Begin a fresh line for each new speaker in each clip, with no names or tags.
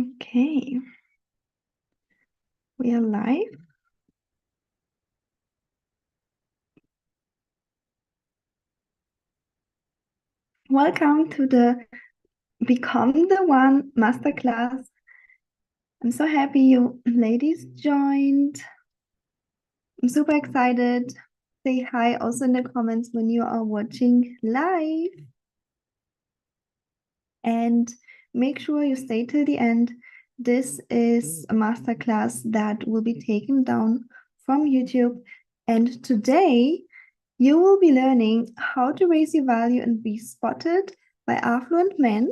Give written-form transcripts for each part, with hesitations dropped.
Okay, we are live. Welcome to the Become the One Masterclass. I'm so happy you ladies joined. I'm super excited. Say hi also in the comments when you are watching live. And make sure you stay till the end. This is a masterclass that will be taken down from YouTube. And today you will be learning how to raise your value and be spotted by affluent men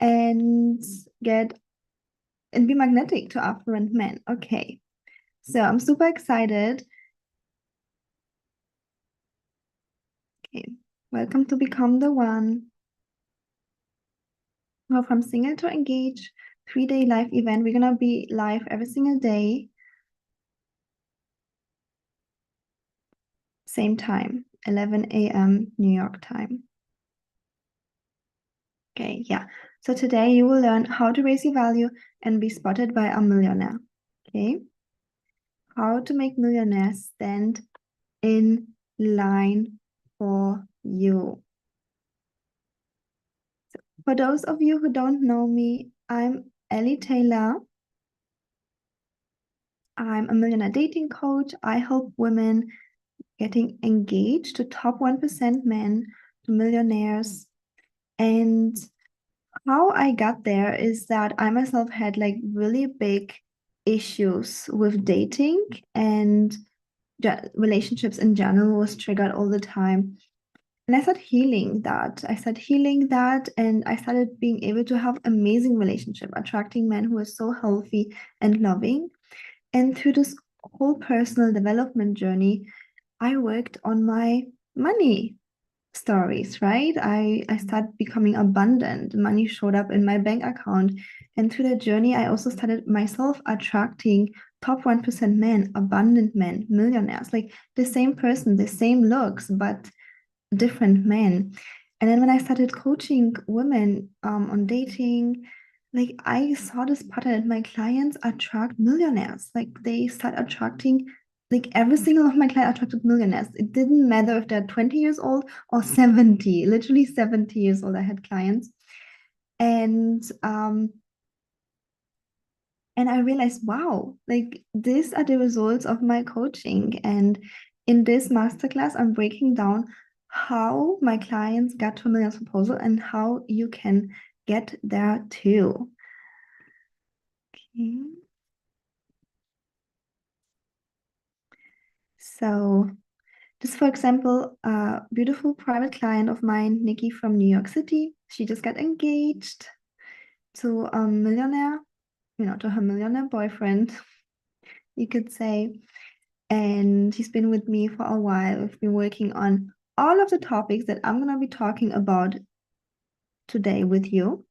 and be magnetic to affluent men. Okay, so I'm super excited. Okay, welcome to Become the One. Well, from single to engage, 3-day live event. We're gonna be live every single day. Same time, 11 a.m. New York time. Okay, yeah. So today you will learn how to raise your value and be spotted by a millionaire. Okay. How to make millionaires stand in line for you. So for those of you who don't know me, I'm Ellie Taylor. I'm a millionaire dating coach. I help women getting engaged to top 1% men, to millionaires. And how I got there is that I myself had like really big issues with dating, and relationships in general was triggered all the time. And I started healing that. And I started being able to have amazing relationship, attracting men who are so healthy and loving. And through this whole personal development journey, I worked on my money stories, right? I started becoming abundant. Money showed up in my bank account. And through that journey, I also started myself attracting top 1% men, abundant men, millionaires, like the same person, the same looks, but different men. And then when I started coaching women on dating, like I saw this pattern. My clients attract millionaires. Like they start attracting, like every single of my clients attracted millionaires. It didn't matter if they're 20 years old or 70, literally 70 years old. I had clients. And I realized, wow, like these are the results of my coaching. And in this masterclass, I'm breaking down how my clients got to a million's proposal and how you can get there too. Okay. So, just for example, a beautiful private client of mine, Nikki from New York City, she just got engaged to a millionaire, to her millionaire boyfriend, you could say. And she's been with me for a while. We've been working on all of the topics that I'm going to be talking about today with you.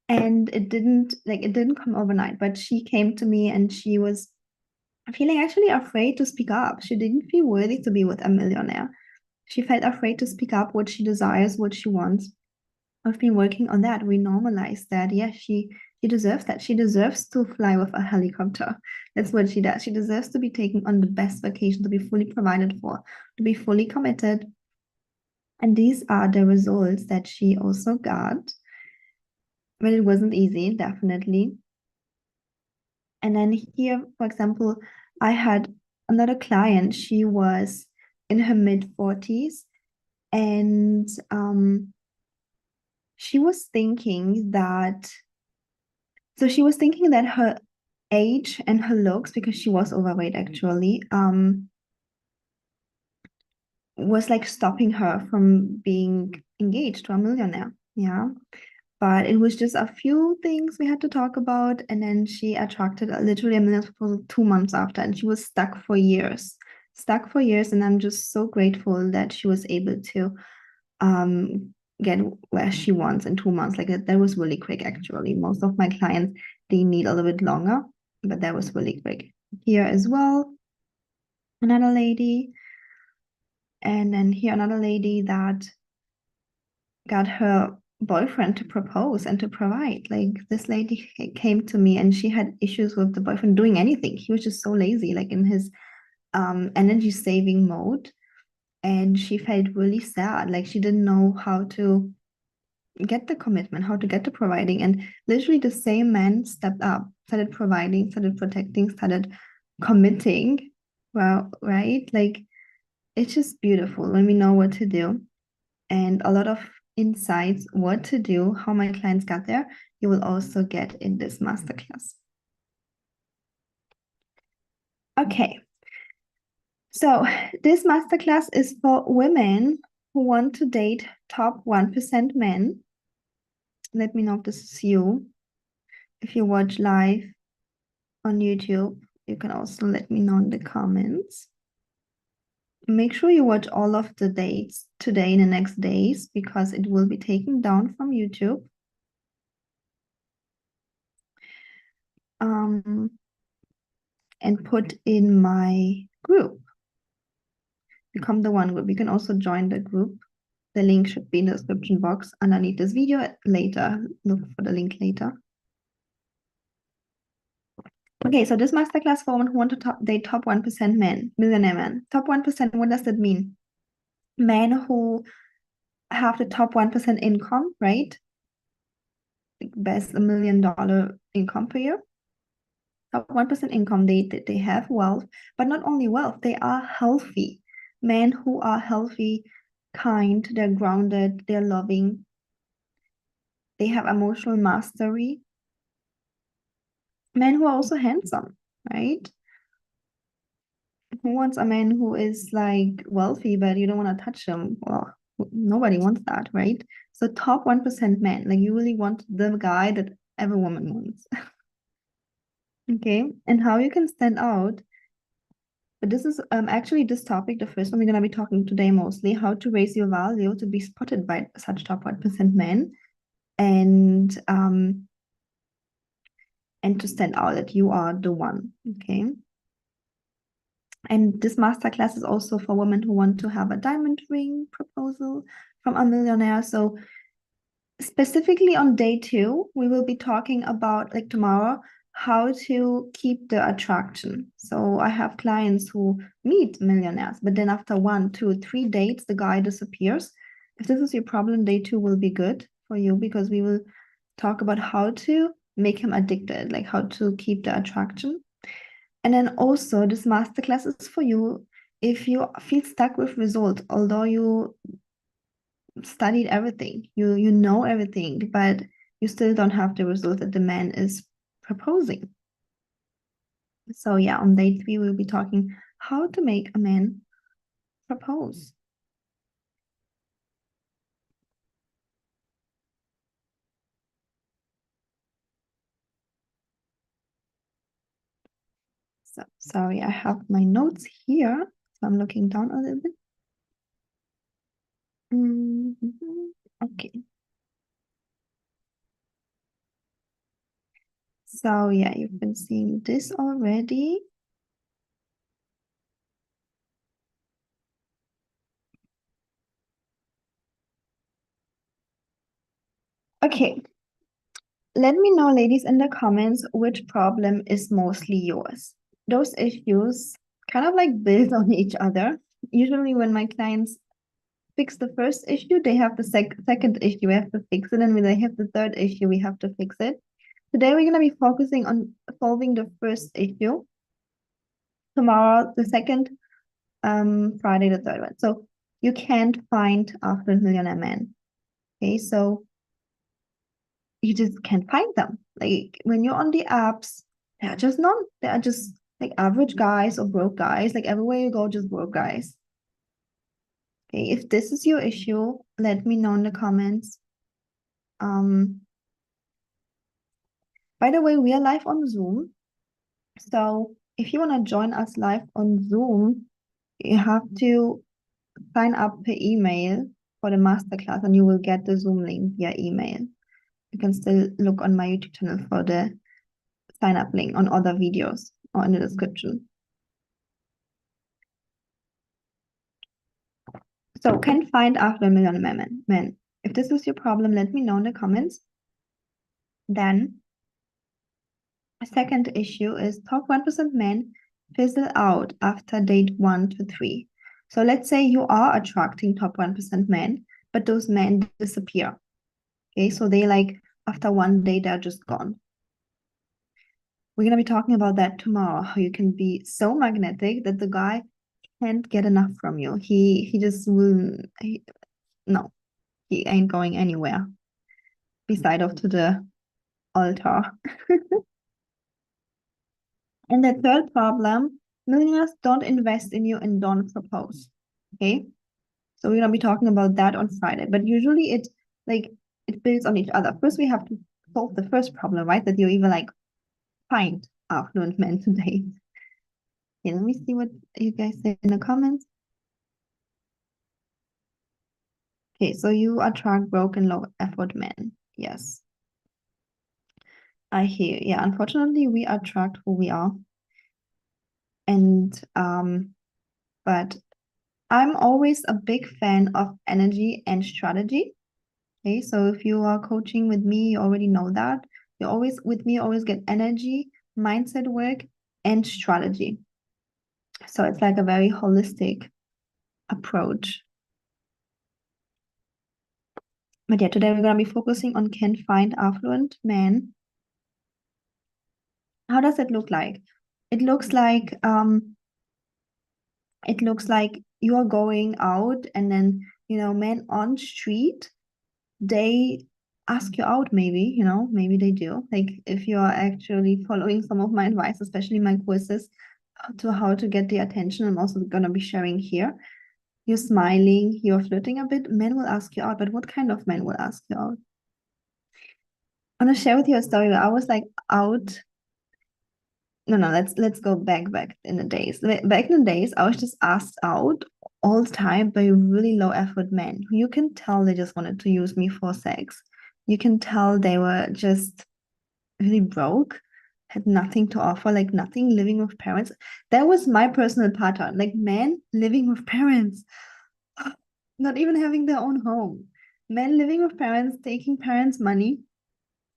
And it didn't come overnight, but she came to me and she was feeling actually afraid to speak up. She didn't feel worthy to be with a millionaire. She felt afraid to speak up what she desires, what she wants. I've been working on that. We normalize that. Yeah, she deserves that. She deserves to fly with a helicopter. That's what she does. She deserves to be taken on the best vacation, to be fully provided for, to be fully committed. And these are the results that she also got. But it wasn't easy, definitely. And then here, for example, I had another client. She was in her mid-40s, and she was thinking that her age and her looks, because she was overweight actually, was like stopping her from being engaged to a millionaire. Yeah. But it was just a few things we had to talk about. And then she attracted literally a millionaire proposal 2 months after, and she was stuck for years. Stuck for years. And I'm just so grateful that she was able to get where she wants in 2 months. Like that was really quick actually. Most of my clients, they need a little bit longer, but that was really quick. Here as well, another lady, and then here another lady that got her boyfriend to propose and to provide. Like this lady came to me and she had issues with the boyfriend doing anything. He was just so lazy, like in his energy saving mode. And she felt really sad. Like she didn't know how to get the commitment, how to get to providing. And literally the same man stepped up, started providing, started protecting, started committing. Well, right? Like it's just beautiful when we know what to do and a lot of insights what to do, how my clients got there, you will also get in this masterclass. Okay, so this masterclass is for women who want to date top 1% men. Let me know if this is you. If you watch live on YouTube, you can also let me know in the comments. Make sure you watch all of the dates today in the next days because it will be taken down from YouTube. And put in my group. Become the one group. You can also join the group. The link should be in the description box underneath this video later. Look for the link later. Okay, so this masterclass for women who want to date top 1% men, millionaire men. Top 1%, what does that mean? Men who have the top 1% income, right? Like best $1 million income per year. Top 1% income, they have wealth, but not only wealth, they are healthy. Men who are healthy, kind, they're grounded, they're loving, they have emotional mastery. Men who are also handsome, right? Who wants a man who is like wealthy, but you don't want to touch him? Well, nobody wants that, right? So top 1% men, like you really want the guy that every woman wants. Okay, and how you can stand out. But this is actually this topic, the first one we're going to be talking today mostly, how to raise your value to be spotted by such top 1% men and to stand out that you are the one, okay? And this masterclass is also for women who want to have a diamond ring proposal from a millionaire. So specifically on day 2, we will be talking about, like tomorrow, how to keep the attraction. So I have clients who meet millionaires, but then after 1, 2, 3 dates, the guy disappears. If this is your problem, day 2 will be good for you because we will talk about how to make him addicted, like how to keep the attraction. And then also this masterclass is for you if you feel stuck with results, although you studied everything, you know everything, but you still don't have the result that the man is proposing. So yeah, on day 3, we'll be talking how to make a man propose. So sorry, I have my notes here. So I'm looking down a little bit. Okay. So yeah, you've been seeing this already. Okay. Let me know, ladies, in the comments, which problem is mostly yours. Those issues kind of like build on each other. Usually when my clients fix the first issue, they have the second issue, we have to fix it. And when they have the third issue, we have to fix it. Today, we're going to be focusing on solving the first issue. Tomorrow, the second, Friday, the third one. So you can't find after millionaire man. Okay, so you just can't find them. Like when you're on the apps, they are just like average guys or broke guys. Like everywhere you go, just broke guys. Okay, if this is your issue, let me know in the comments. By the way, we are live on Zoom. So if you want to join us live on Zoom, you have to sign up per email for the masterclass and you will get the Zoom link via email. You can still look on my YouTube channel for the sign up link on other videos or in the description. So can find after a million men. If this is your problem, let me know in the comments. Then a second issue is top 1% men fizzle out after date 1 to 3. So let's say you are attracting top 1% men, but those men disappear. Okay, so they like after one day, they're just gone. We're going to be talking about that tomorrow, how you can be so magnetic that the guy can't get enough from you. He just will, no, he ain't going anywhere beside of to the altar. And the third problem, millionaires don't invest in you and don't propose. Okay. So we're gonna be talking about that on Friday. But usually it builds on each other. First, we have to solve the first problem, right? That you even like find affluent men to date. Okay, let me see what you guys say in the comments. Okay, so you attract broke and low effort men. Yes. I hear. Yeah, unfortunately, we attract who we are. And but I'm always a big fan of energy and strategy. Okay, so if you are coaching with me, you already know that. You always with me always get energy, mindset work, and strategy. So it's like a very holistic approach. But yeah, today we're gonna be focusing on can find affluent men. How does it look like? It looks like you are going out and then men on street, they ask you out, maybe, maybe they do. Like if you are actually following some of my advice, especially my courses to how to get the attention, I'm also gonna be sharing here. You're smiling, you're flirting a bit, men will ask you out, but what kind of men will ask you out? I want to share with you a story where I was like out. No, let's go back in the days. Back in the days, I was just asked out all the time by really low effort men who you can tell they just wanted to use me for sex. You can tell they were just really broke, had nothing to offer, like nothing, living with parents. That was my personal pattern, like men living with parents, not even having their own home. Men living with parents, taking parents' money.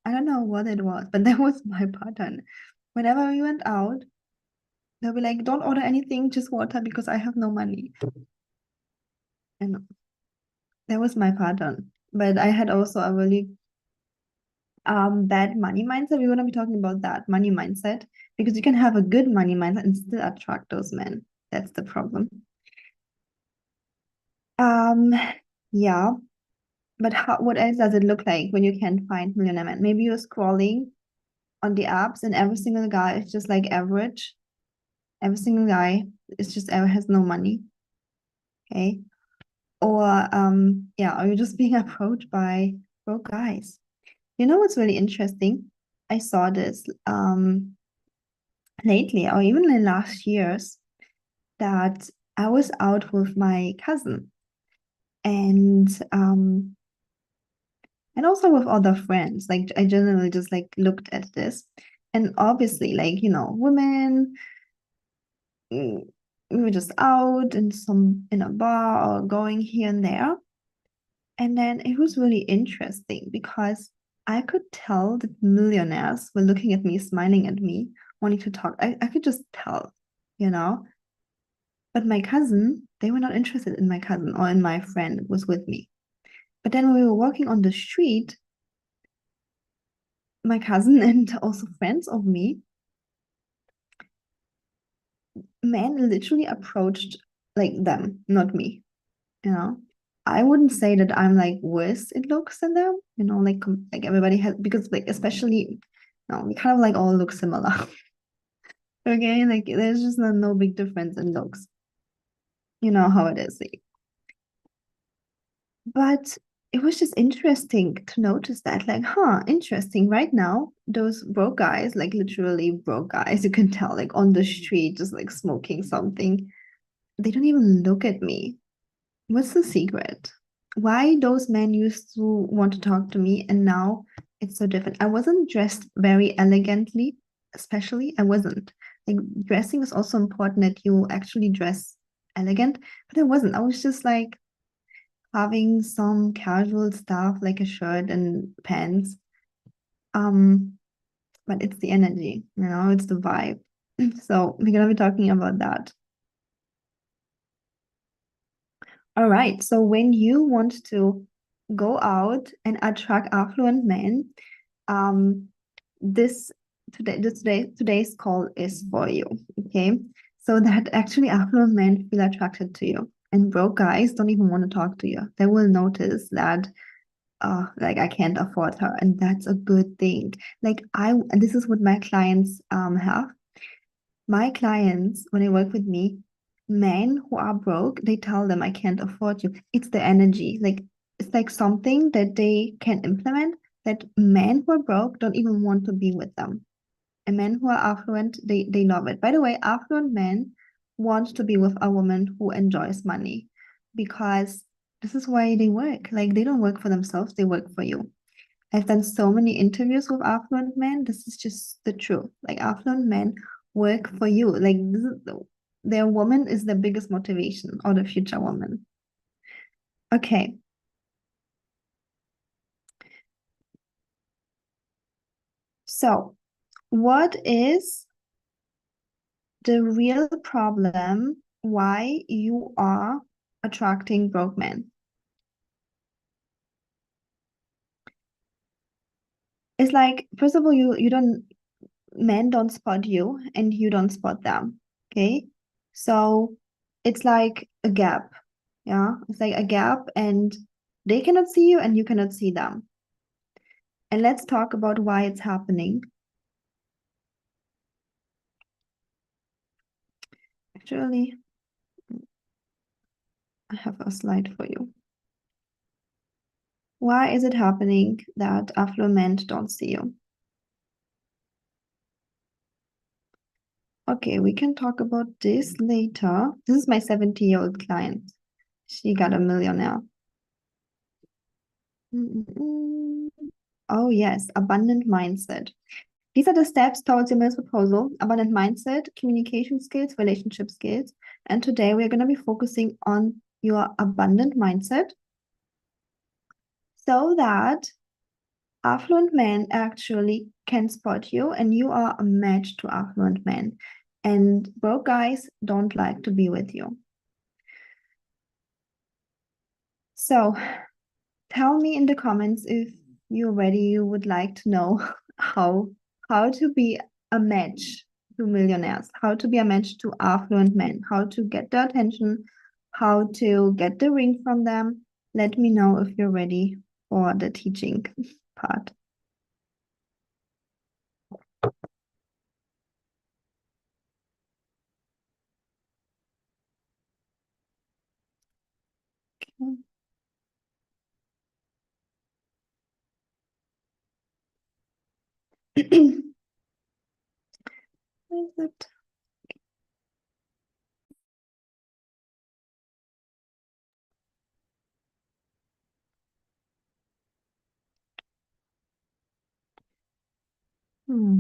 I don't know what it was, but that was my pattern. Whenever we went out, they'll be like, don't order anything, just water because I have no money. And that was my pattern. But I had also a really bad money mindset. We're gonna be talking about that money mindset because you can have a good money mindset and still attract those men. That's the problem. Um, yeah. But what else does it look like when you can't find millionaire men? Maybe you're scrolling on the apps and every single guy is just like average. Every single guy is just ever has no money. Okay. Or yeah, or you're just being approached by broke guys. You know what's really interesting? I saw this lately or even in last years that I was out with my cousin and also with other friends. Like I generally just like looked at this. And obviously, like, women, we were just out in a bar or going here and there. And then it was really interesting because I could tell that millionaires were looking at me, smiling at me, wanting to talk. I could just tell, you know. But my cousin, they were not interested in my cousin or in my friend that was with me. But then when we were walking on the street, my cousin and also friends of me, men literally approached like them, not me, you know. I wouldn't say that I'm like worse it looks than them, like everybody has because like especially no, we kind of like all look similar. Okay, like there's just no big difference in looks. You know how it is. Like. But it was just interesting to notice that, like, interesting. Right now, those broke guys, like literally broke guys, you can tell, like on the street, just like smoking something, they don't even look at me. What's the secret? Why those men used to want to talk to me and now it's so different? I wasn't dressed very elegantly, especially. I wasn't. Like dressing is also important that you actually dress elegant, but I wasn't. I was just like having some casual stuff like a shirt and pants. But it's the energy, it's the vibe. So we're gonna be talking about that. All right. So when you want to go out and attract affluent men, um, this today's call is for you. Okay. So that actually affluent men feel attracted to you. And broke guys don't even want to talk to you. They will notice that like I can't afford her. And that's a good thing. Like this is what my clients have. My clients, when they work with me, men who are broke, they tell them I can't afford you. It's the energy. Like it's like something that they can implement that men who are broke don't even want to be with them. And men who are affluent, they love it. By the way, affluent men want to be with a woman who enjoys money because this is why they work. Like they don't work for themselves, they work for you. I've done so many interviews with affluent men. This is just the truth. Like affluent men work for you. Like their woman is the biggest motivation, or the future woman. Okay. So what is the real problem why you are attracting broke men? It's like, first of all, you don't men don't spot you and you don't spot them. Okay. So it's like a gap. Yeah. It's like a gap and they cannot see you and you cannot see them. And let's talk about why it's happening. Actually, I have a slide for you. Why is it happening that affluent men don't see you? Okay, we can talk about this later. This is my 70-year-old client. She got a millionaire. Oh, yes, abundant mindset. These are the steps towards your million's proposal: abundant mindset, communication skills, relationship skills. And today we're going to be focusing on your abundant mindset so that affluent men actually can spot you and you are a match to affluent men. And broke guys don't like to be with you. So tell me in the comments if you're ready, you would like to know how how to be a match to millionaires, how to be a match to affluent men, how to get their attention, how to get the ring from them. Let me know if you're ready for the teaching part. Where is it? Hmm.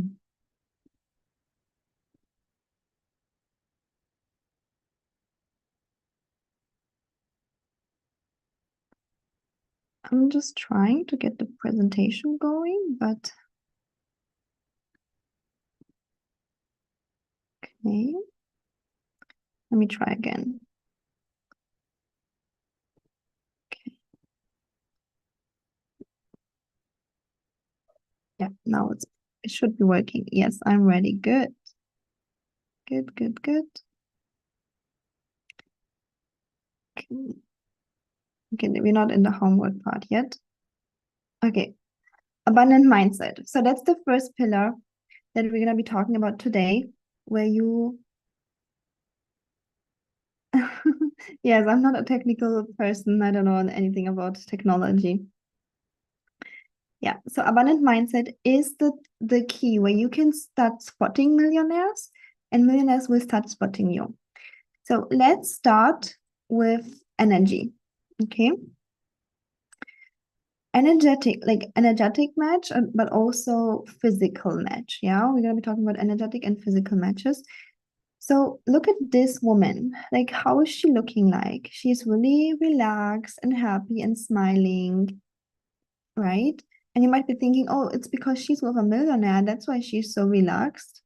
I'm just trying to get the presentation going, but okay. Let me try again. Okay. Yeah, now it should be working. Yes, I'm ready. Good. Good, good, good. Okay. Okay, we're not in the homework part yet. Okay, abundant mindset. So that's the first pillar that we're going to be talking about today, where you yes, I'm not a technical person. I don't know anything about technology. Yeah, so abundant mindset is the key where you can start spotting millionaires and millionaires will start spotting you. So let's start with energy. Okay. Energetic match, but also physical match. Yeah, we're going to be talking about energetic and physical matches. So look at this woman. Like, how is she looking like? She's really relaxed and happy and smiling, right? And you might be thinking, oh, it's because she's with a millionaire. That's why she's so relaxed.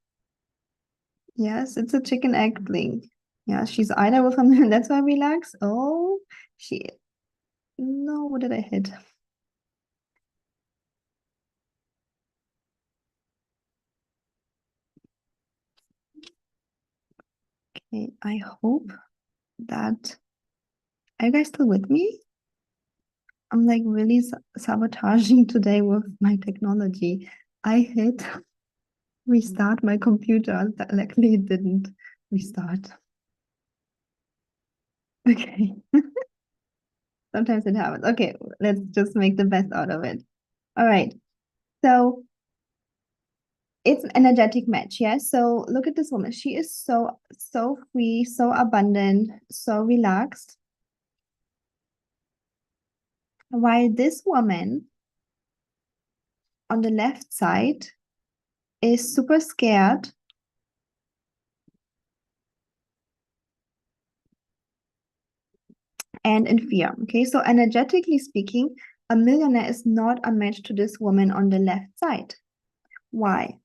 Yes, it's a chicken egg thing. Yeah, she's either with a millionaire, that's why relaxed. Oh, she, no, what did I hit? Okay, I hope that, are you guys still with me? I'm like really sabotaging today with my technology. I hit restart my computer. Luckily, it didn't restart. Okay, sometimes it happens. Okay, let's just make the best out of it. All right, so it's an energetic match, yeah? So look at this woman. She is so free, so abundant, so relaxed. While this woman on the left side is super scared and in fear. Okay, so energetically speaking, a millionaire is not a match to this woman on the left side. Why?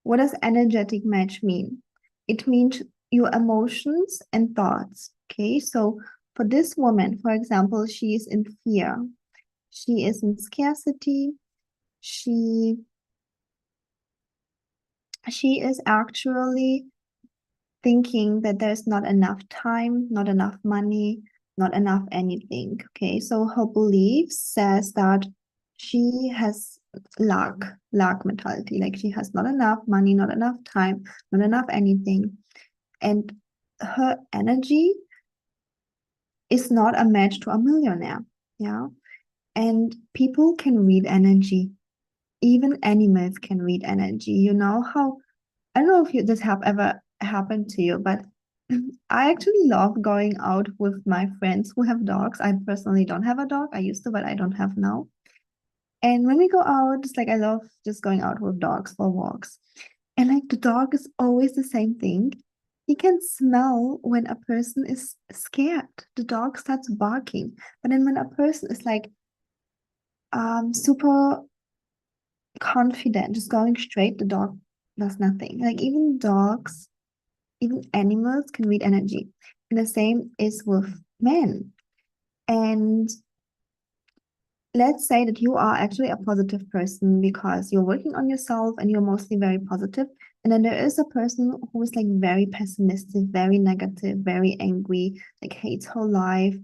What does energetic match mean? It means your emotions and thoughts. Okay, so for this woman, for example, she is in fear, she is in scarcity, she she is actually thinking that there's not enough time, not enough money, not enough anything. Okay, so her belief says that she has lack mentality, like she has not enough money, not enough time, not enough anything. And her energy is not a match to a millionaire. Yeah. And people can read energy. Even animals can read energy. You know how, I don't know if this have ever happened to you, but I actually love going out with my friends who have dogs. I personally don't have a dog. I used to, but I don't have now. And when we go out, it's like I love just going out with dogs for walks. And like the dog is always the same thing. He can smell when a person is scared. The dog starts barking. But then when a person is like super confident, just going straight, the dog does nothing. Like even dogs, even animals can read energy. And the same is with men. And let's say that you are actually a positive person because you're working on yourself and you're mostly very positive. And then there is a person who is like very pessimistic, very negative, very angry, like hates her life,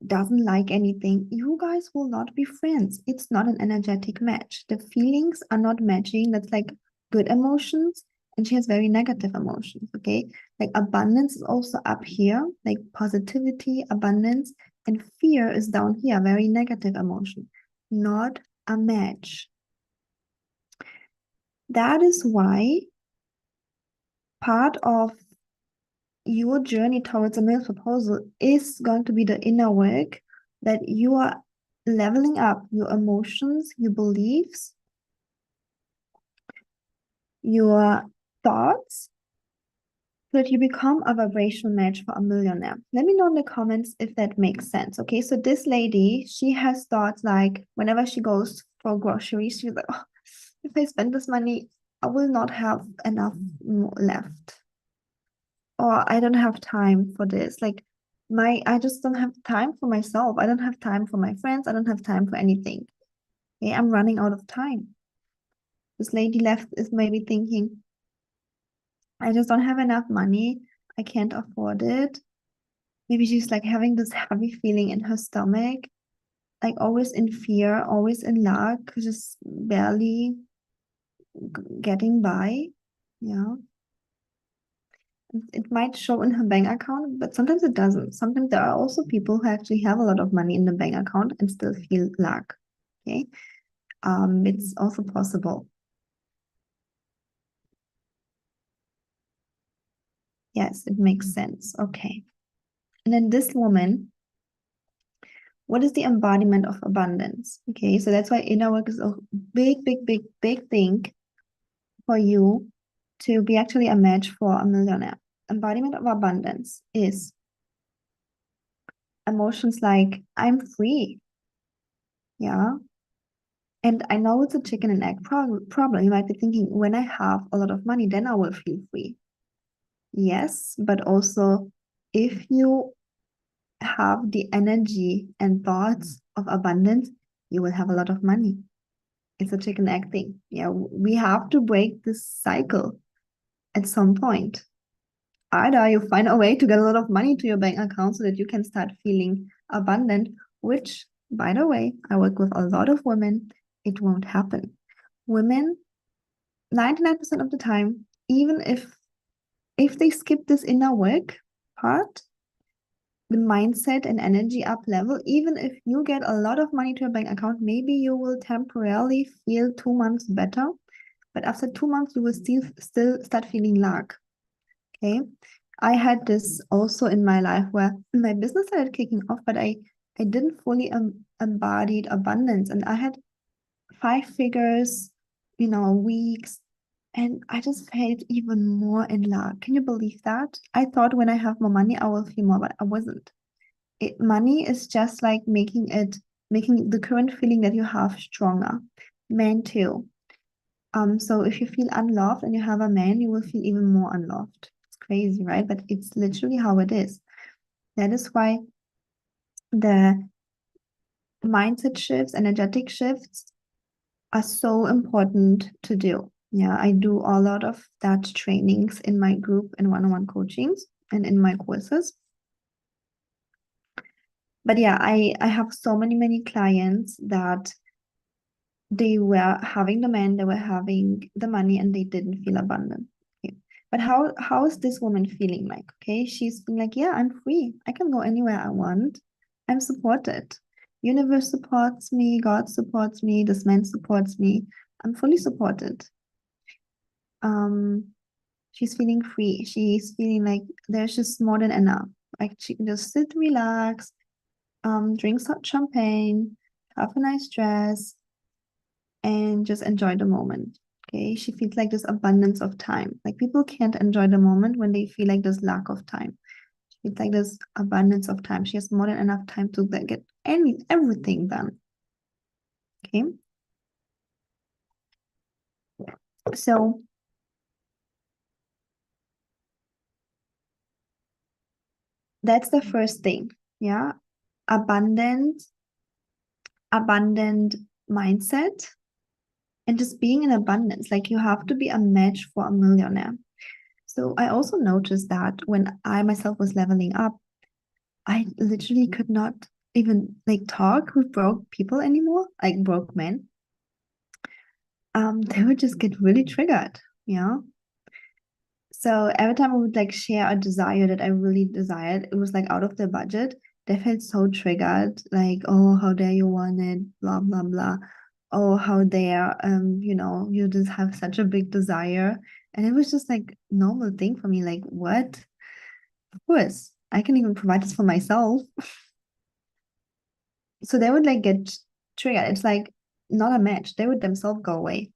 doesn't like anything. You guys will not be friends. It's not an energetic match. The feelings are not matching. That's like good emotions. And she has very negative emotions. Okay. Like abundance is also up here, like positivity, abundance. And fear is down here, very negative emotion, not a match. That is why part of your journey towards a male proposal is going to be the inner work that you are leveling up your emotions, your beliefs, your thoughts, so that you become a vibrational match for a millionaire. Let me know in the comments if that makes sense. Okay, so this lady, she has thoughts like whenever she goes for groceries, she's like, oh, if I spend this money, I will not have enough left. Or I don't have time for this. Like I just don't have time for myself. I don't have time for my friends. I don't have time for anything. Okay, I'm running out of time. This lady left is maybe thinking, I just don't have enough money. I can't afford it. Maybe she's like having this heavy feeling in her stomach, like always in fear, always in lack, just barely getting by. Yeah. It might show in her bank account, but sometimes it doesn't. Sometimes there are also people who actually have a lot of money in the bank account and still feel lack. Okay. It's also possible. Yes, it makes sense. Okay. And then this woman, what is the embodiment of abundance? Okay, so that's why inner work is a big thing for you to be actually a match for a millionaire. embodiment of abundance is emotions like I'm free. Yeah. And I know it's a chicken and egg problem. You might be thinking, when I have a lot of money, then I will feel free. Yes, but also if you have the energy and thoughts of abundance, you will have a lot of money. It's a chicken egg thing. Yeah, we have to break this cycle at some point. Either you find a way to get a lot of money to your bank account so that you can start feeling abundant, which, by the way, I work with a lot of women, it won't happen. Women, 99% of the time, even if they skip this inner work part, the mindset and energy up level, even if you get a lot of money to your bank account, maybe you will temporarily feel 2 months better, but after 2 months, you will still start feeling lack. Okay. I had this also in my life where my business started kicking off, but I didn't fully embodied abundance. And I had 5 figures, weeks, and I just felt even more in lack. Can you believe that? I thought when I have more money, I will feel more, but I wasn't. Money is just like making the current feeling that you have stronger. Men too. So if you feel unloved and you have a man, you will feel even more unloved. It's crazy, right? But it's literally how it is. That is why the mindset shifts, energetic shifts are so important to do. Yeah, I do a lot of that trainings in my group and one-on-one coachings and in my courses. But yeah, I have so many clients that they were having the man, they were having the money, and they didn't feel abundant. Okay. But how is this woman feeling like? Okay, she's feeling like, yeah, I'm free. I can go anywhere I want. I'm supported. Universe supports me, God supports me, this man supports me. I'm fully supported. Um, she's feeling free. She's feeling like there's just more than enough. Like she can just sit, relax, drink some champagne, have a nice dress, and just enjoy the moment. Okay. She feels like this abundance of time. Like people can't enjoy the moment when they feel like this lack of time. It's like this abundance of time. She has more than enough time to get everything done. Okay. So that's the first thing. Yeah. Abundant mindset and just being in abundance. Like you have to be a match for a millionaire. So I also noticed that when I myself was leveling up, I literally could not even like talk with broke people anymore, like broke men. They would just get really triggered, you know. So every time I would like share a desire that I really desired, it was like out of their budget. They felt so triggered, like, oh, how dare you want it, blah blah blah. Oh, how dare, you just have such a big desire. And it was just like normal thing for me, like, what? Of course, I can even provide this for myself. So they would like get triggered. It's like not a match. They would themselves go away.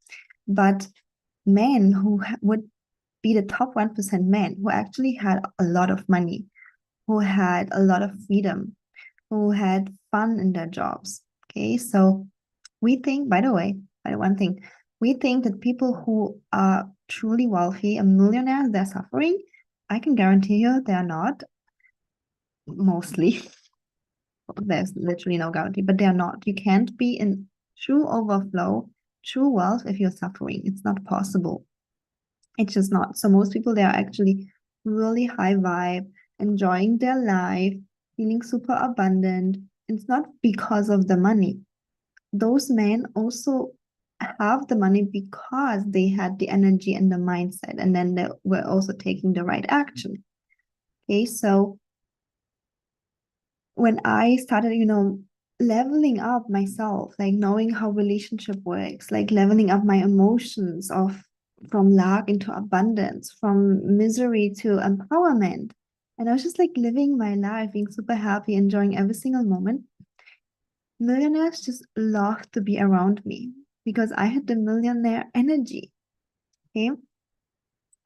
But men who would be the top 1% men who actually had a lot of money, who had a lot of freedom, who had fun in their jobs. Okay, so we think, by the way, one thing, we think that people who are truly wealthy, a millionaire, they're suffering. I can guarantee you they are not, mostly. There's literally no guarantee, but they are not. You can't be in true overflow, true wealth if you're suffering. It's not possible. It's just not. So most people, they are actually really high vibe, enjoying their life, feeling super abundant. It's not because of the money. Those men also have the money because they had the energy and the mindset, and then they were also taking the right action. Okay, so when I started, leveling up myself, like knowing how relationship works, like leveling up my emotions of from lack into abundance, from misery to empowerment. And I was just like living my life, being super happy, enjoying every single moment. Millionaires just loved to be around me because I had the millionaire energy. Okay.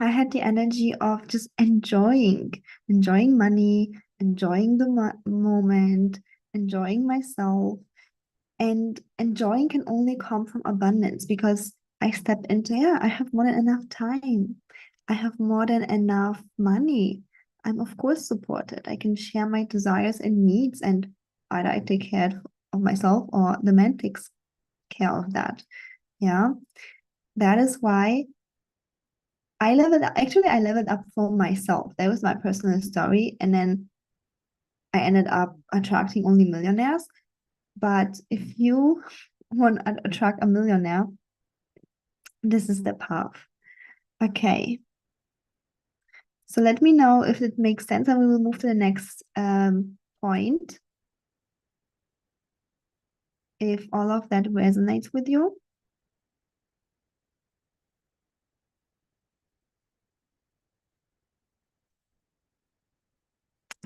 I had the energy of just enjoying money, enjoying the moment, enjoying myself. And enjoying can only come from abundance because I stepped into, yeah, I have more than enough time. I have more than enough money. I'm, of course, supported. I can share my desires and needs, and either I take care of myself or the man takes care of that. Yeah. That is why I leveled up for myself. That was my personal story. And then I ended up attracting only millionaires. But if you want to attract a millionaire, this is the path. Okay. So let me know if it makes sense, and we will move to the next point. If all of that resonates with you.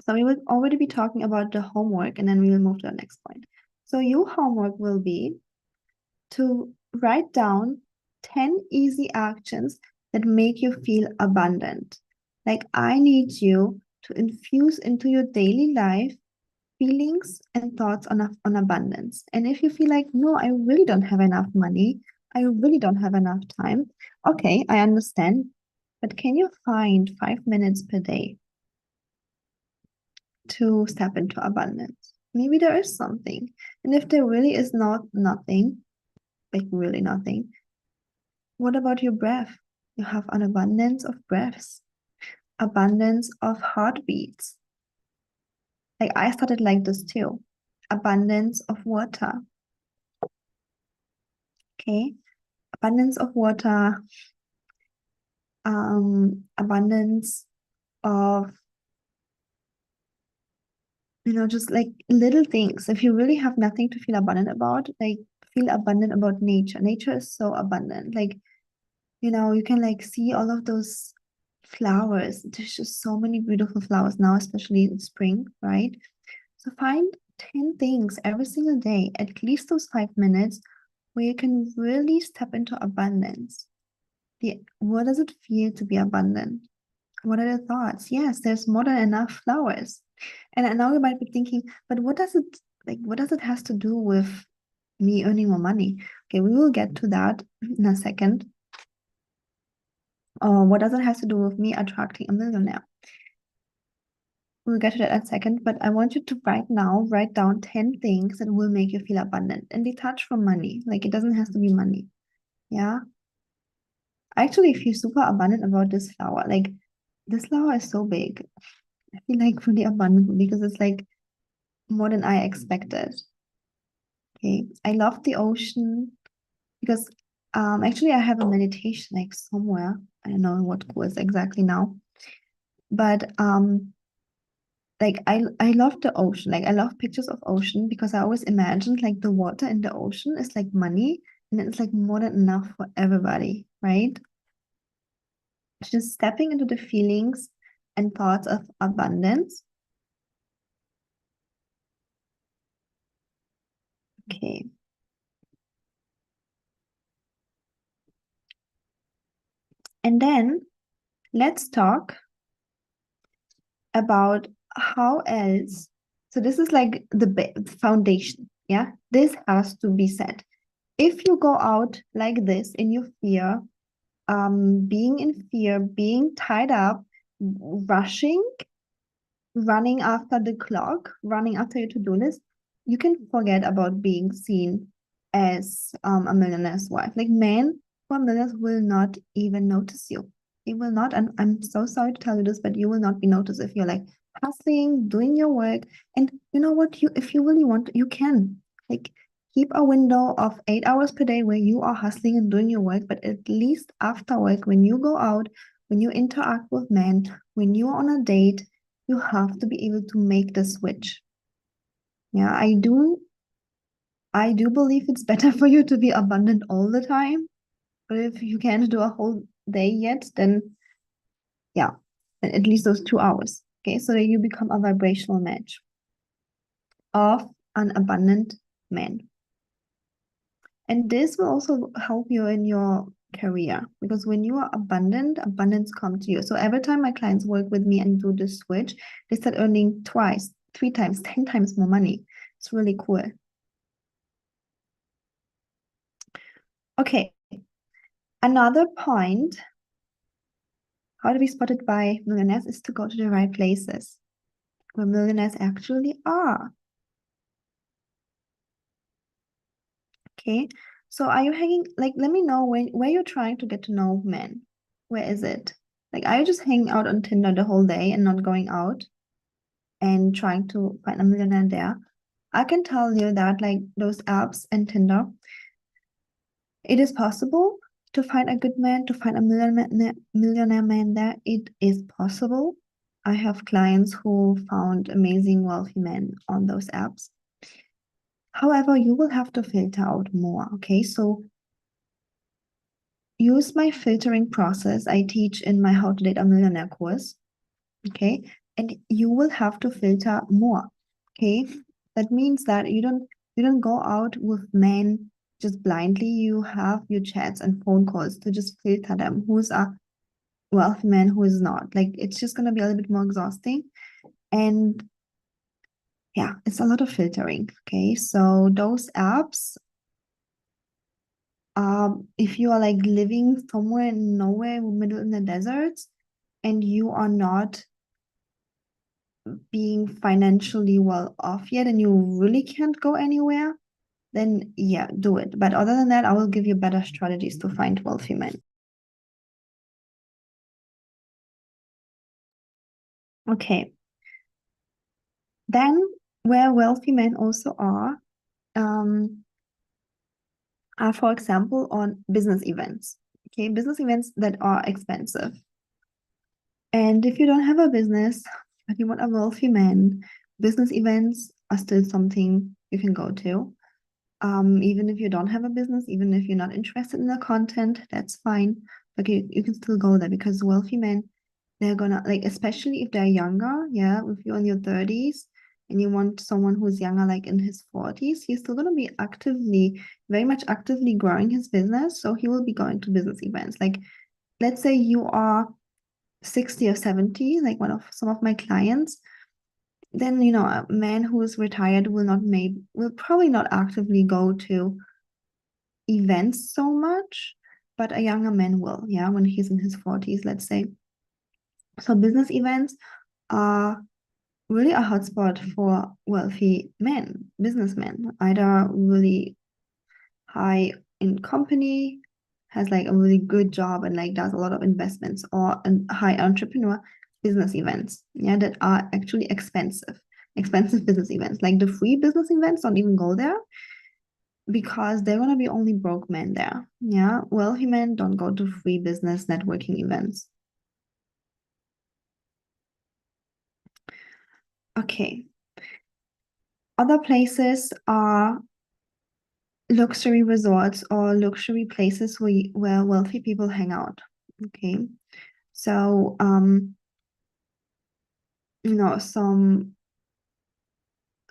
So we will already be talking about the homework, and then we will move to the next point. So your homework will be to write down 10 easy actions that make you feel abundant. Like, I need you to infuse into your daily life feelings and thoughts on abundance. And if you feel like, no, I really don't have enough money, I really don't have enough time, okay, I understand. But can you find 5 minutes per day to step into abundance? Maybe there is something. And if there really is not nothing, like really nothing, what about your breath? You have an abundance of breaths, abundance of heartbeats. Like, I started like this too. Abundance of water. Okay. Abundance of water, abundance of, just like little things. If you really have nothing to feel abundant about, like, feel abundant about nature. Nature is so abundant. Like, you can like see all of those flowers. There's just so many beautiful flowers now, especially in spring, right? So find 10 things every single day, at least those 5 minutes, where you can really step into abundance. What does it feel to be abundant? What are the thoughts? Yes, there's more than enough flowers. And I know you might be thinking, but what does it has to do with me earning more money? Okay, we will get to that in a second. Or what does it has to do with me attracting a millionaire? We'll get to that in a second, but I want you to right now write down 10 things that will make you feel abundant and detach from money. Like, it doesn't have to be money. Yeah. I actually feel super abundant about this flower. Like, this flower is so big. I feel like really abundant because it's like more than I expected. Okay. I love the ocean because actually I have a meditation like somewhere. I don't know what course exactly now. But like I love the ocean. Like, I love pictures of ocean because I always imagined like the water in the ocean is like money, and it's like more than enough for everybody, right? Just stepping into the feelings and thoughts of abundance. Okay. And then let's talk about how else. So this is like the foundation. Yeah, this has to be said. If you go out like this in your fear, being in fear, being tied up, rushing, running after the clock, running after your to-do list, you can forget about being seen as a millionaire's wife. Like, men who are millionaires will not even notice you. They will not, and I'm so sorry to tell you this, but you will not be noticed if you're like hustling, doing your work. And you know what? If you really want, you can. Like, keep a window of 8 hours per day where you are hustling and doing your work, but at least after work, when you go out, when you interact with men, when you are on a date, you have to be able to make the switch. Yeah, I do believe it's better for you to be abundant all the time. But if you can't do a whole day yet, then yeah, then at least those 2 hours. Okay, so that you become a vibrational match of an abundant man. And this will also help you in your career, because when you are abundant, abundance comes to you. So every time my clients work with me and do the switch, they start earning twice, 3 times, 10 times more money. It's really cool. Okay, another point, how to be spotted by millionaires, is to go to the right places where millionaires actually are. Okay, so are you hanging, like, let me know where you're trying to get to know men. Where is it? Like, are you just hanging out on Tinder the whole day and not going out and trying to find a millionaire there? I can tell you that, like, those apps and Tinder, it is possible to find a good man, to find a millionaire man there. It is possible. I have clients who found amazing wealthy men on those apps. However, you will have to filter out more, okay? So use my filtering process I teach in my How to Date a Millionaire course, okay? And you will have to filter more, okay? That means that you don't go out with men just blindly. You have your chats and phone calls to just filter them. Who's a wealthy man, who is not. Like, it's just gonna be a little bit more exhausting. And yeah, it's a lot of filtering, okay? So those apps, if you are like living somewhere in nowhere, middle in the deserts, and you are not being financially well off yet, and you really can't go anywhere, then yeah, do it. But other than that, I will give you better strategies to find wealthy men. Okay. Then where wealthy men also um, are, for example, on business events. Okay, business events that are expensive. And if you don't have a business, but you want a wealthy man, business events are still something you can go to. Even if you don't have a business, even if you're not interested in the content, that's fine. But you can still go there, because wealthy men, they're gonna, like, especially if they're younger, yeah, if you're in your 30s and you want someone who's younger, like in his 40s, he's still gonna be very much actively growing his business. So he will be going to business events. Like, let's say you are 60 or 70, like some of my clients, then a man who is retired will probably not actively go to events so much, but a younger man will, yeah, when he's in his 40s, let's say. So business events are really a hotspot for wealthy men, businessmen, either really high in company, has like a really good job and like does a lot of investments, or a high entrepreneur. Business events, yeah, that are actually expensive business events. Like the free business events, don't even go there, because they're gonna be only broke men there. Yeah, wealthy men don't go to free business networking events. Okay. Other places are luxury resorts or luxury places where wealthy people hang out. Okay. So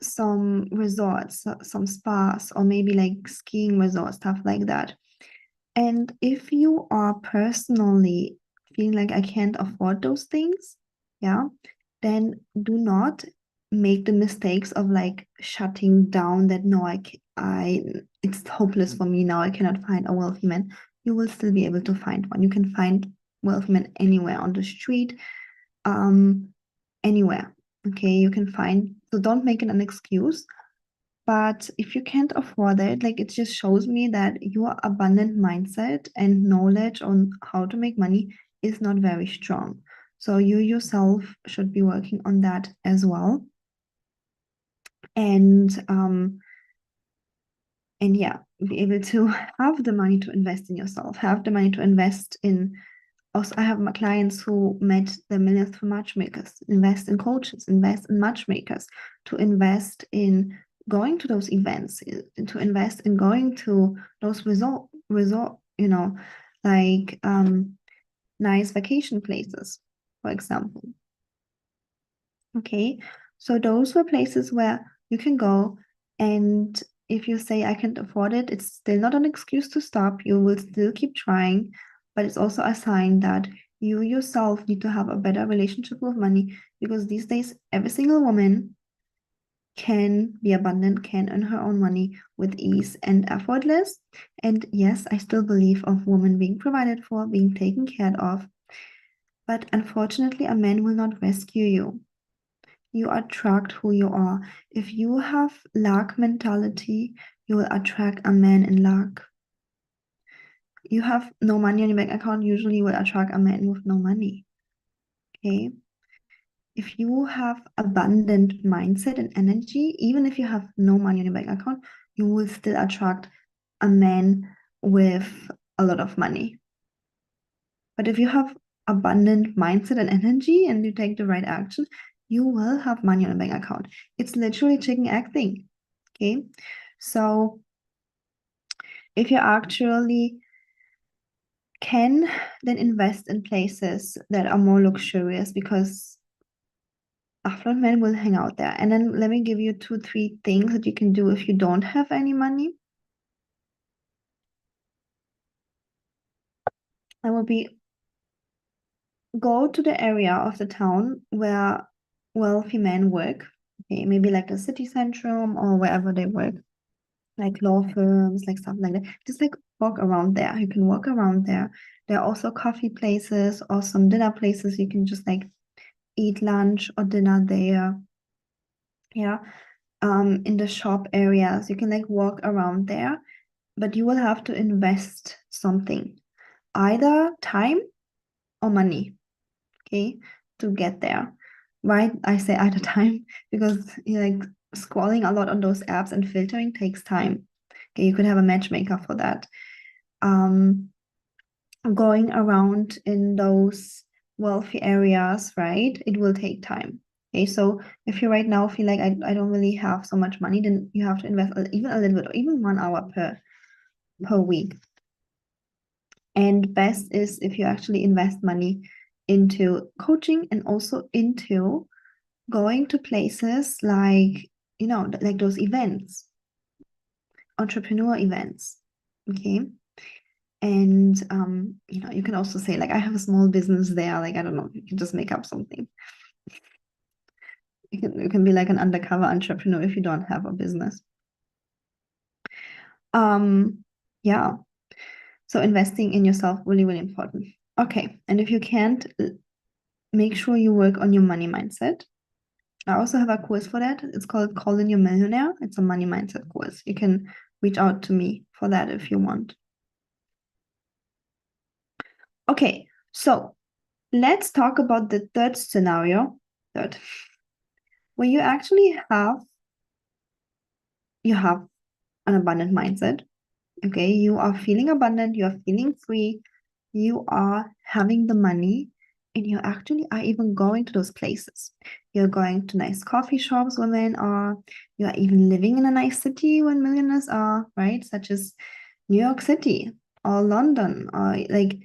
some resorts, some spas, or maybe like skiing resorts, stuff like that. And if you are personally feeling like I can't afford those things, yeah, then do not make the mistakes of like shutting down that no, it's hopeless for me now. I cannot find a wealthy man. You will still be able to find one. You can find wealthy men anywhere on the street, anywhere. Okay, you can find. So don't make it an excuse. But if you can't afford it, like, it just shows me that your abundant mindset and knowledge on how to make money is not very strong. So you yourself should be working on that as well. And yeah, be able to have the money to invest in yourself, have the money to invest in. Also, I have my clients who met the Millions for Matchmakers, invest in coaches, invest in matchmakers, to invest in going to those events, to invest in going to those resort, like nice vacation places, for example. Okay, so those were places where you can go, and if you say I can't afford it, it's still not an excuse to stop. You will still keep trying, but it's also a sign that you yourself need to have a better relationship with money, because these days every single woman can be abundant, can earn her own money with ease and effortless. And yes, I still believe of women being provided for, being taken care of. But unfortunately, a man will not rescue you. You attract who you are. If you have lack mentality, you will attract a man in lack. You have no money on your bank account, usually you will attract a man with no money. Okay? If you have abundant mindset and energy, even if you have no money on your bank account, you will still attract a man with a lot of money. But if you have abundant mindset and energy and you take the right action, you will have money on a bank account. It's literally chicken egg thing. Okay. So if you actually can then invest in places that are more luxurious, because affluent men will hang out there. And then let me give you 2-3 things that you can do if you don't have any money. That would be go to the area of the town where wealthy men work. Okay, maybe like a city centrum or wherever they work, like law firms, like stuff like that. Just like walk around there. You can walk around there. There are also coffee places or some dinner places. You can just like eat lunch or dinner there. Yeah. In the shop areas, you can like walk around there, but you will have to invest something, either time or money, okay, to get there. Why I say either time? Because like scrolling a lot on those apps and filtering takes time. Okay, you could have a matchmaker for that. Going around in those wealthy areas, right? It will take time. Okay, so if you right now feel like I don't really have so much money, then you have to invest even a little bit, or even 1 hour per week. And best is if you actually invest money into coaching and also into going to places like, you know, like those events, entrepreneur events. Okay. And you know, you can also say like I have a small business there, like I don't know, you can just make up something. You can be like an undercover entrepreneur if you don't have a business. Yeah. So investing in yourself, really, really important. Okay. And if you can't, make sure you work on your money mindset. I also have a course for that. It's called Call in Your Millionaire. It's a money mindset course. You can reach out to me for that if you want. Okay, so let's talk about the third scenario, where you actually have an abundant mindset. Okay, you are feeling abundant, you are feeling free, you are having the money, and you actually are even going to those places. You're going to nice coffee shops where men are, you are even living in a nice city when millionaires are, right? Such as New York City or London, or like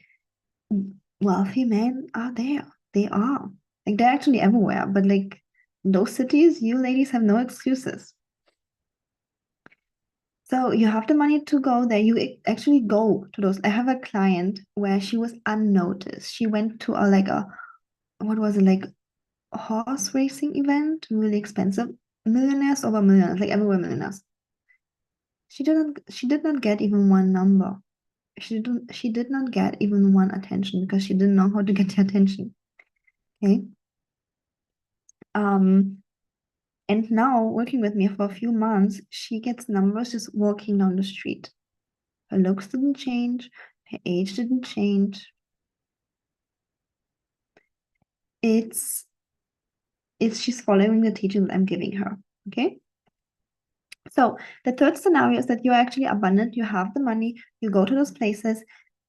wealthy men are there. They are. Like they're actually everywhere, but like those cities, you ladies have no excuses. So you have the money to go there. You actually go to those. I have a client where she was unnoticed. She went to what was it, like a horse racing event, really expensive. Millionaires over millionaires, like everywhere millionaires. She did not get even one number. She did not get even one attention because she didn't know how to get the attention. Okay. And now working with me for a few months, she gets numbers just walking down the street. Her looks didn't change, her age didn't change. It's she's following the teaching that I'm giving her. Okay. So the third scenario is that you're actually abundant, you have the money, you go to those places,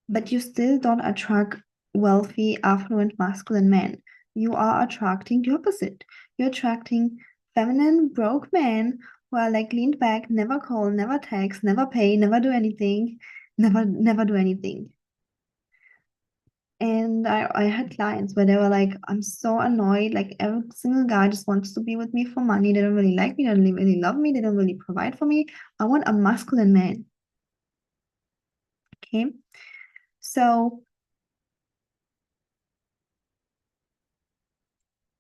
but you still don't attract wealthy, affluent, masculine men. You are attracting the opposite. You're attracting feminine, broke men who are like leaned back, never call, never text, never pay, never do anything, never do anything. And I had clients where they were like, I'm so annoyed. Like every single guy just wants to be with me for money. They don't really like me. They don't really love me. They don't really provide for me. I want a masculine man. Okay. So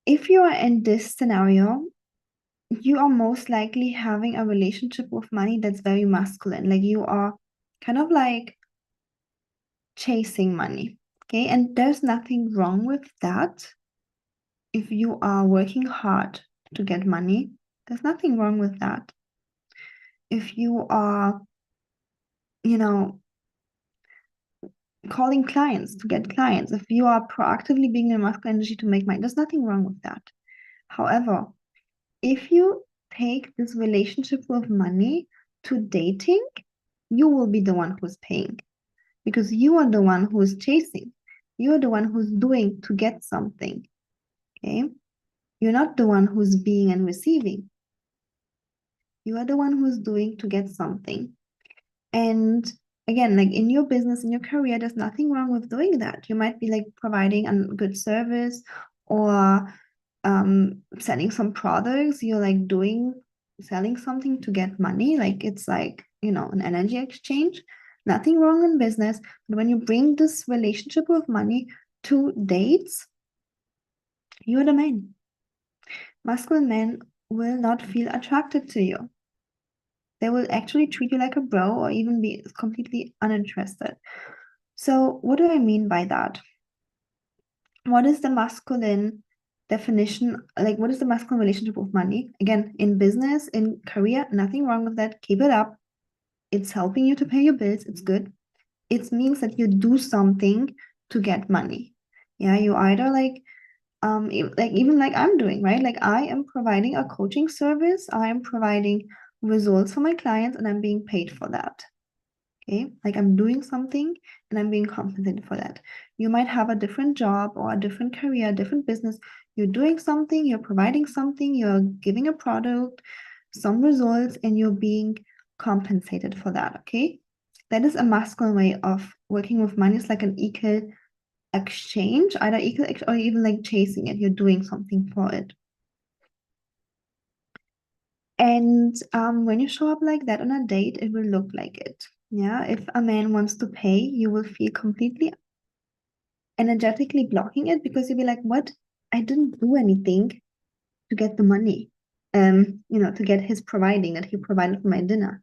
if you are in this scenario, you are most likely having a relationship with money that's very masculine. Like you are kind of like chasing money. Okay. And there's nothing wrong with that. If you are working hard to get money, there's nothing wrong with that. If you are, you know, calling clients to get clients, if you are proactively being in masculine energy to make money, there's nothing wrong with that. However, if you take this relationship with money to dating, you will be the one who's paying because you are the one who is chasing. You're the one who's doing to get something. Okay. You're not the one who's being and receiving. You are the one who's doing to get something. And again, like in your business, in your career, there's nothing wrong with doing that. You might be like providing a good service or selling some products. You're like selling something to get money. Like it's like, an energy exchange. Nothing wrong in business. But when you bring this relationship with money to dates, you're the man. Masculine men will not feel attracted to you. They will actually treat you like a bro or even be completely uninterested. So, what do I mean by that? What is the masculine definition? Like, what is the masculine relationship with money? Again, in business, in career, nothing wrong with that. Keep it up. It's helping you to pay your bills. It's good. It means that you do something to get money. Yeah, you either like even like I'm doing, right? Like I am providing a coaching service. I am providing results for my clients and I'm being paid for that. Okay, like I'm doing something and I'm being compensated for that. You might have a different job or a different career, a different business. You're doing something, you're providing something, you're giving a product, some results, and you're being compensated for that. Okay, that is a masculine way of working with money. It's like an equal exchange, either equal or even like chasing it. You're doing something for it. And when you show up like that on a date, it will look like it. Yeah, if a man wants to pay, you will feel completely energetically blocking it because you'll be like, what? I didn't do anything to get the money. To get his providing that he provided for my dinner.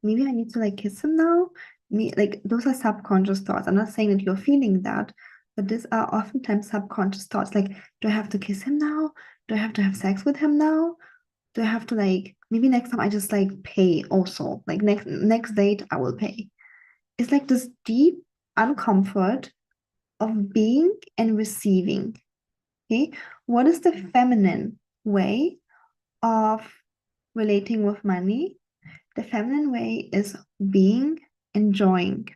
Maybe I need to like kiss him now. Like those are subconscious thoughts. I'm not saying that you're feeling that, but these are oftentimes subconscious thoughts. Like, do I have to kiss him now? Do I have to have sex with him now? Do I have to like maybe next time I just like pay also? Like next date I will pay. It's like this deep uncomfort of being and receiving. Okay. What is the feminine way of relating with money? The feminine way is being, enjoying,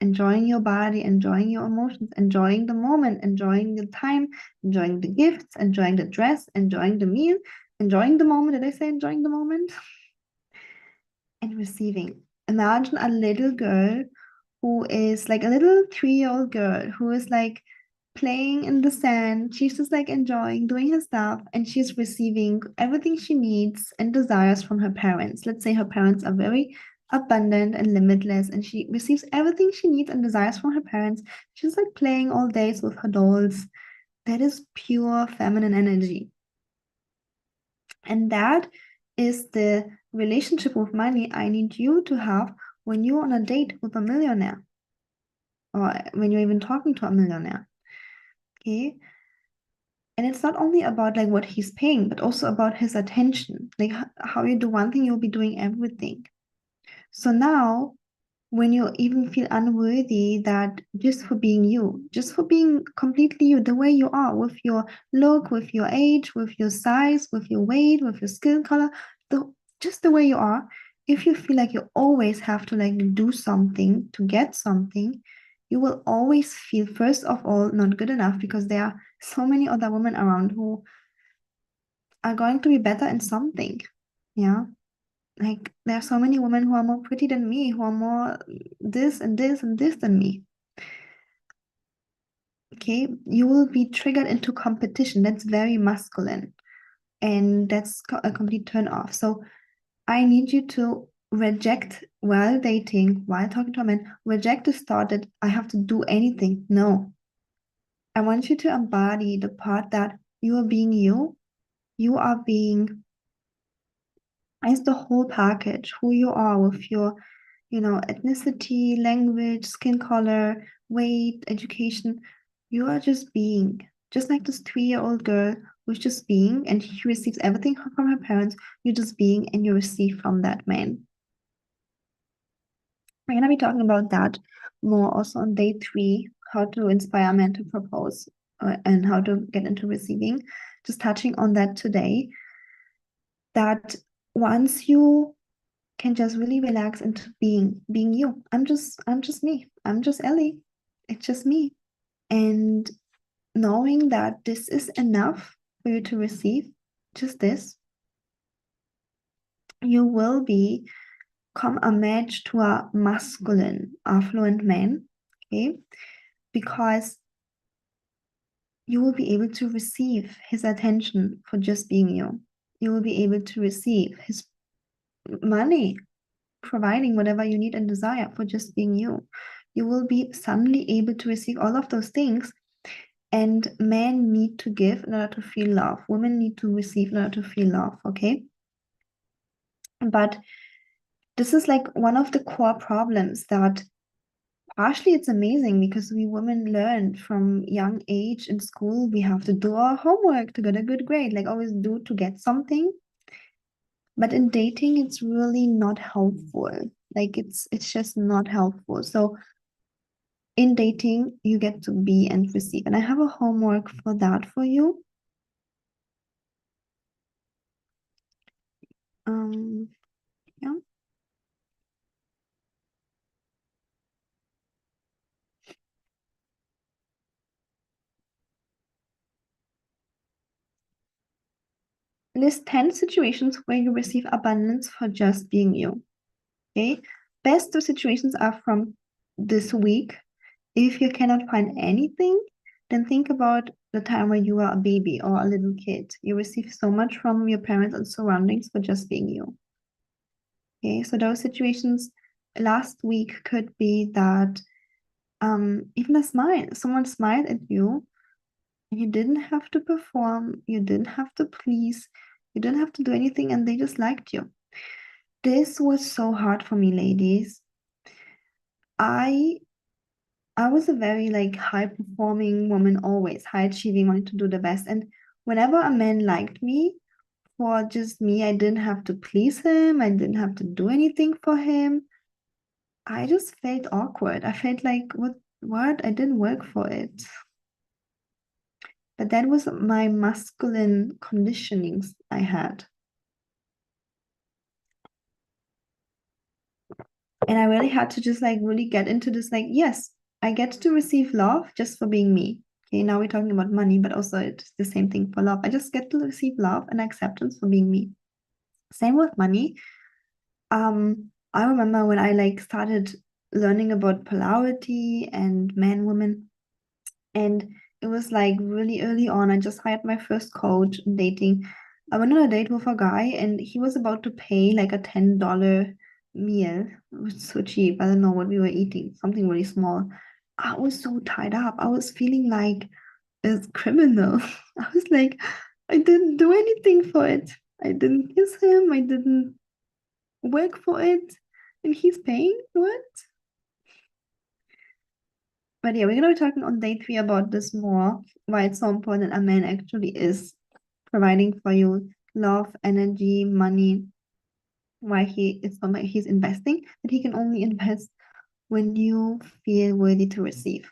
enjoying your body, enjoying your emotions, enjoying the moment, enjoying the time, enjoying the gifts, enjoying the dress, enjoying the meal, enjoying the moment. Did I say enjoying the moment? And receiving. Imagine a little girl who is like a little 3-year-old girl who is like playing in the sand. She's just like enjoying doing her stuff and she's receiving everything she needs and desires from her parents. Let's say her parents are very abundant and limitless and she receives everything she needs and desires from her parents. She's like playing all days with her dolls. That is pure feminine energy. And that is the relationship with money I need you to have when you're on a date with a millionaire or when you're even talking to a millionaire. Okay. And it's not only about like what he's paying, but also about his attention. Like how you do one thing, you'll be doing everything. So now, when you even feel unworthy, that just for being you, just for being completely you, the way you are, with your look, with your age, with your size, with your weight, with your skin color, just the way you are, if you feel like you always have to like do something to get something, you will always feel, first of all, not good enough because there are so many other women around who are going to be better in something. Yeah. Like there are so many women who are more pretty than me, who are more this and this and this than me. Okay, you will be triggered into competition. That's very masculine, and that's a complete turn off. So I need you to reject while dating, while talking to a man, reject this thought that I have to do anything. No, I want you to embody the part that you are being you. You are being as the whole package, who you are with your, ethnicity, language, skin color, weight, education. You are just being, just like this 3-year-old girl who's just being, and she receives everything from her parents. You're just being, and you receive from that man. We're gonna be talking about that more also on day 3, how to inspire men to propose and how to get into receiving. Just touching on that today, that once you can just really relax into being you. I'm just me. I'm just Ellie. It's just me. And knowing that this is enough for you to receive, just this, you will become a match to a masculine, affluent man. Okay. Because you will be able to receive his attention for just being you. You will be able to receive his money, providing whatever you need and desire for just being you. You will be suddenly able to receive all of those things. And men need to give in order to feel love. Women need to receive in order to feel love, okay? But this is like one of the core problems that partially it's amazing because we women learn from young age in school. We have to do our homework to get a good grade, like always do to get something. But in dating, it's really not helpful. Like it's just not helpful. So in dating, you get to be and receive. And I have a homework for that for you. Um, yeah. List 10 situations where you receive abundance for just being you. Okay. Best two situations are from this week. If you cannot find anything, then think about the time when you were a baby or a little kid. You receive so much from your parents and surroundings for just being you. Okay, so those situations last week could be that even a smile, someone smiled at you, and you didn't have to perform, you didn't have to please, you didn't have to do anything, and they just liked you. This was so hard for me, ladies. I I was a very like high performing woman, always high achieving, wanting to do the best. And whenever a man liked me for just me, I didn't have to please him, I didn't have to do anything for him. I just felt awkward. I felt like, what? I didn't work for it. But that was my masculine conditionings I had. And I really had to just like really get into this, like, yes, I get to receive love just for being me. Okay, now we're talking about money, but also it's the same thing for love. I just get to receive love and acceptance for being me. Same with money. I remember when I like started learning about polarity and man, woman, and it was like really early on. I just hired my first coach in dating. I went on a date with a guy and he was about to pay like a $10 meal. It was so cheap. I don't know what we were eating, something really small. I was so tied up. I was feeling like a criminal. I was like, I didn't do anything for it. I didn't kiss him. I didn't work for it. And he's paying? What? But yeah, we're gonna be talking on day 3 about this more, why it's so important a man actually is providing for you love, energy, money, why he's investing, that he can only invest when you feel worthy to receive.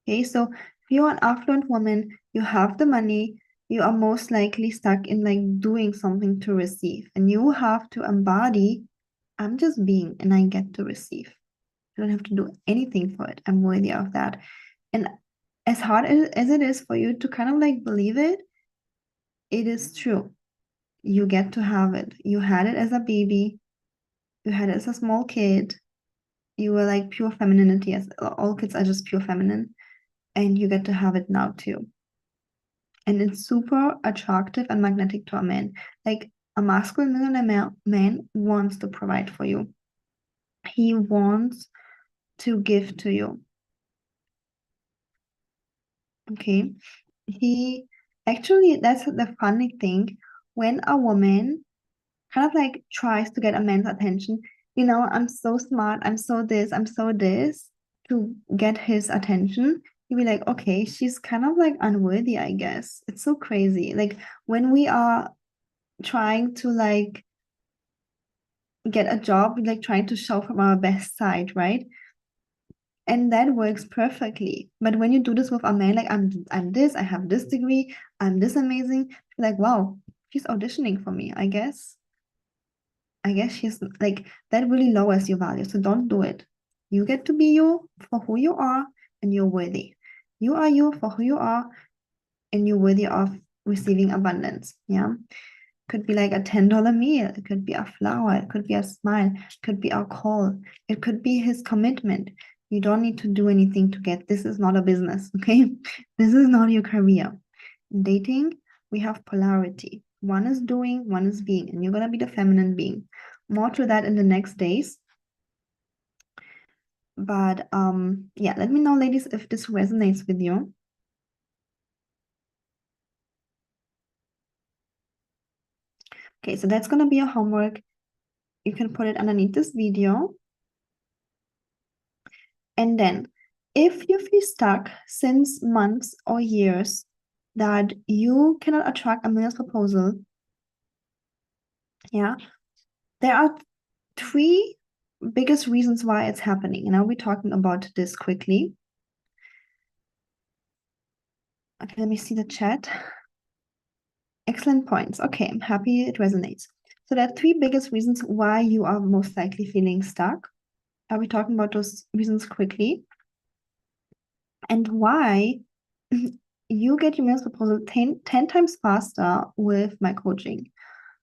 Okay, so if you're an affluent woman, you have the money, you are most likely stuck in like doing something to receive, and you have to embody, I'm just being and I get to receive. I don't have to do anything for it. I'm worthy of that. And as hard as it is for you to kind of like believe it, it is true. You get to have it. You had it as a baby, you had it as a small kid. You were like pure femininity, as all kids are just pure feminine. and you get to have it now too. And it's super attractive and magnetic to a man. Like a masculine millionaire man wants to provide for you. He wants to give to you. Okay. He actually, that's the funny thing. When a woman kind of like tries to get a man's attention, I'm so smart, I'm so this, I'm so this, to get his attention, you'd be like, okay, she's kind of like unworthy, I guess. It's so crazy. Like when we are trying to like get a job, we're like trying to show from our best side, right? And that works perfectly. But when you do this with a man, like I'm this, I have this degree, I'm this amazing, you're like, wow, she's auditioning for me, I guess. I guess she's like, that really lowers your value. So don't do it. You get to be you for who you are, and you're worthy. You are you for who you are, and you're worthy of receiving abundance. Yeah. Could be like a $10 meal. It could be a flower. It could be a smile. It could be a call. It could be his commitment. You don't need to do anything to get. This is not a business, okay? This is not your career. In dating, we have polarity. One is doing, one is being, and you're gonna be the feminine being. More to that in the next days. But yeah, let me know, ladies, if this resonates with you. Okay, so that's gonna be your homework. You can put it underneath this video. And then, if you feel stuck since months or years that you cannot attract a million's proposal, yeah, there are three biggest reasons why it's happening. And I'll be talking about this quickly. Okay, let me see the chat. Excellent points. Okay, I'm happy it resonates. So there are three biggest reasons why you are most likely feeling stuck. I'll be talking about those reasons quickly. And why you get your million's proposal 10 times faster with my coaching.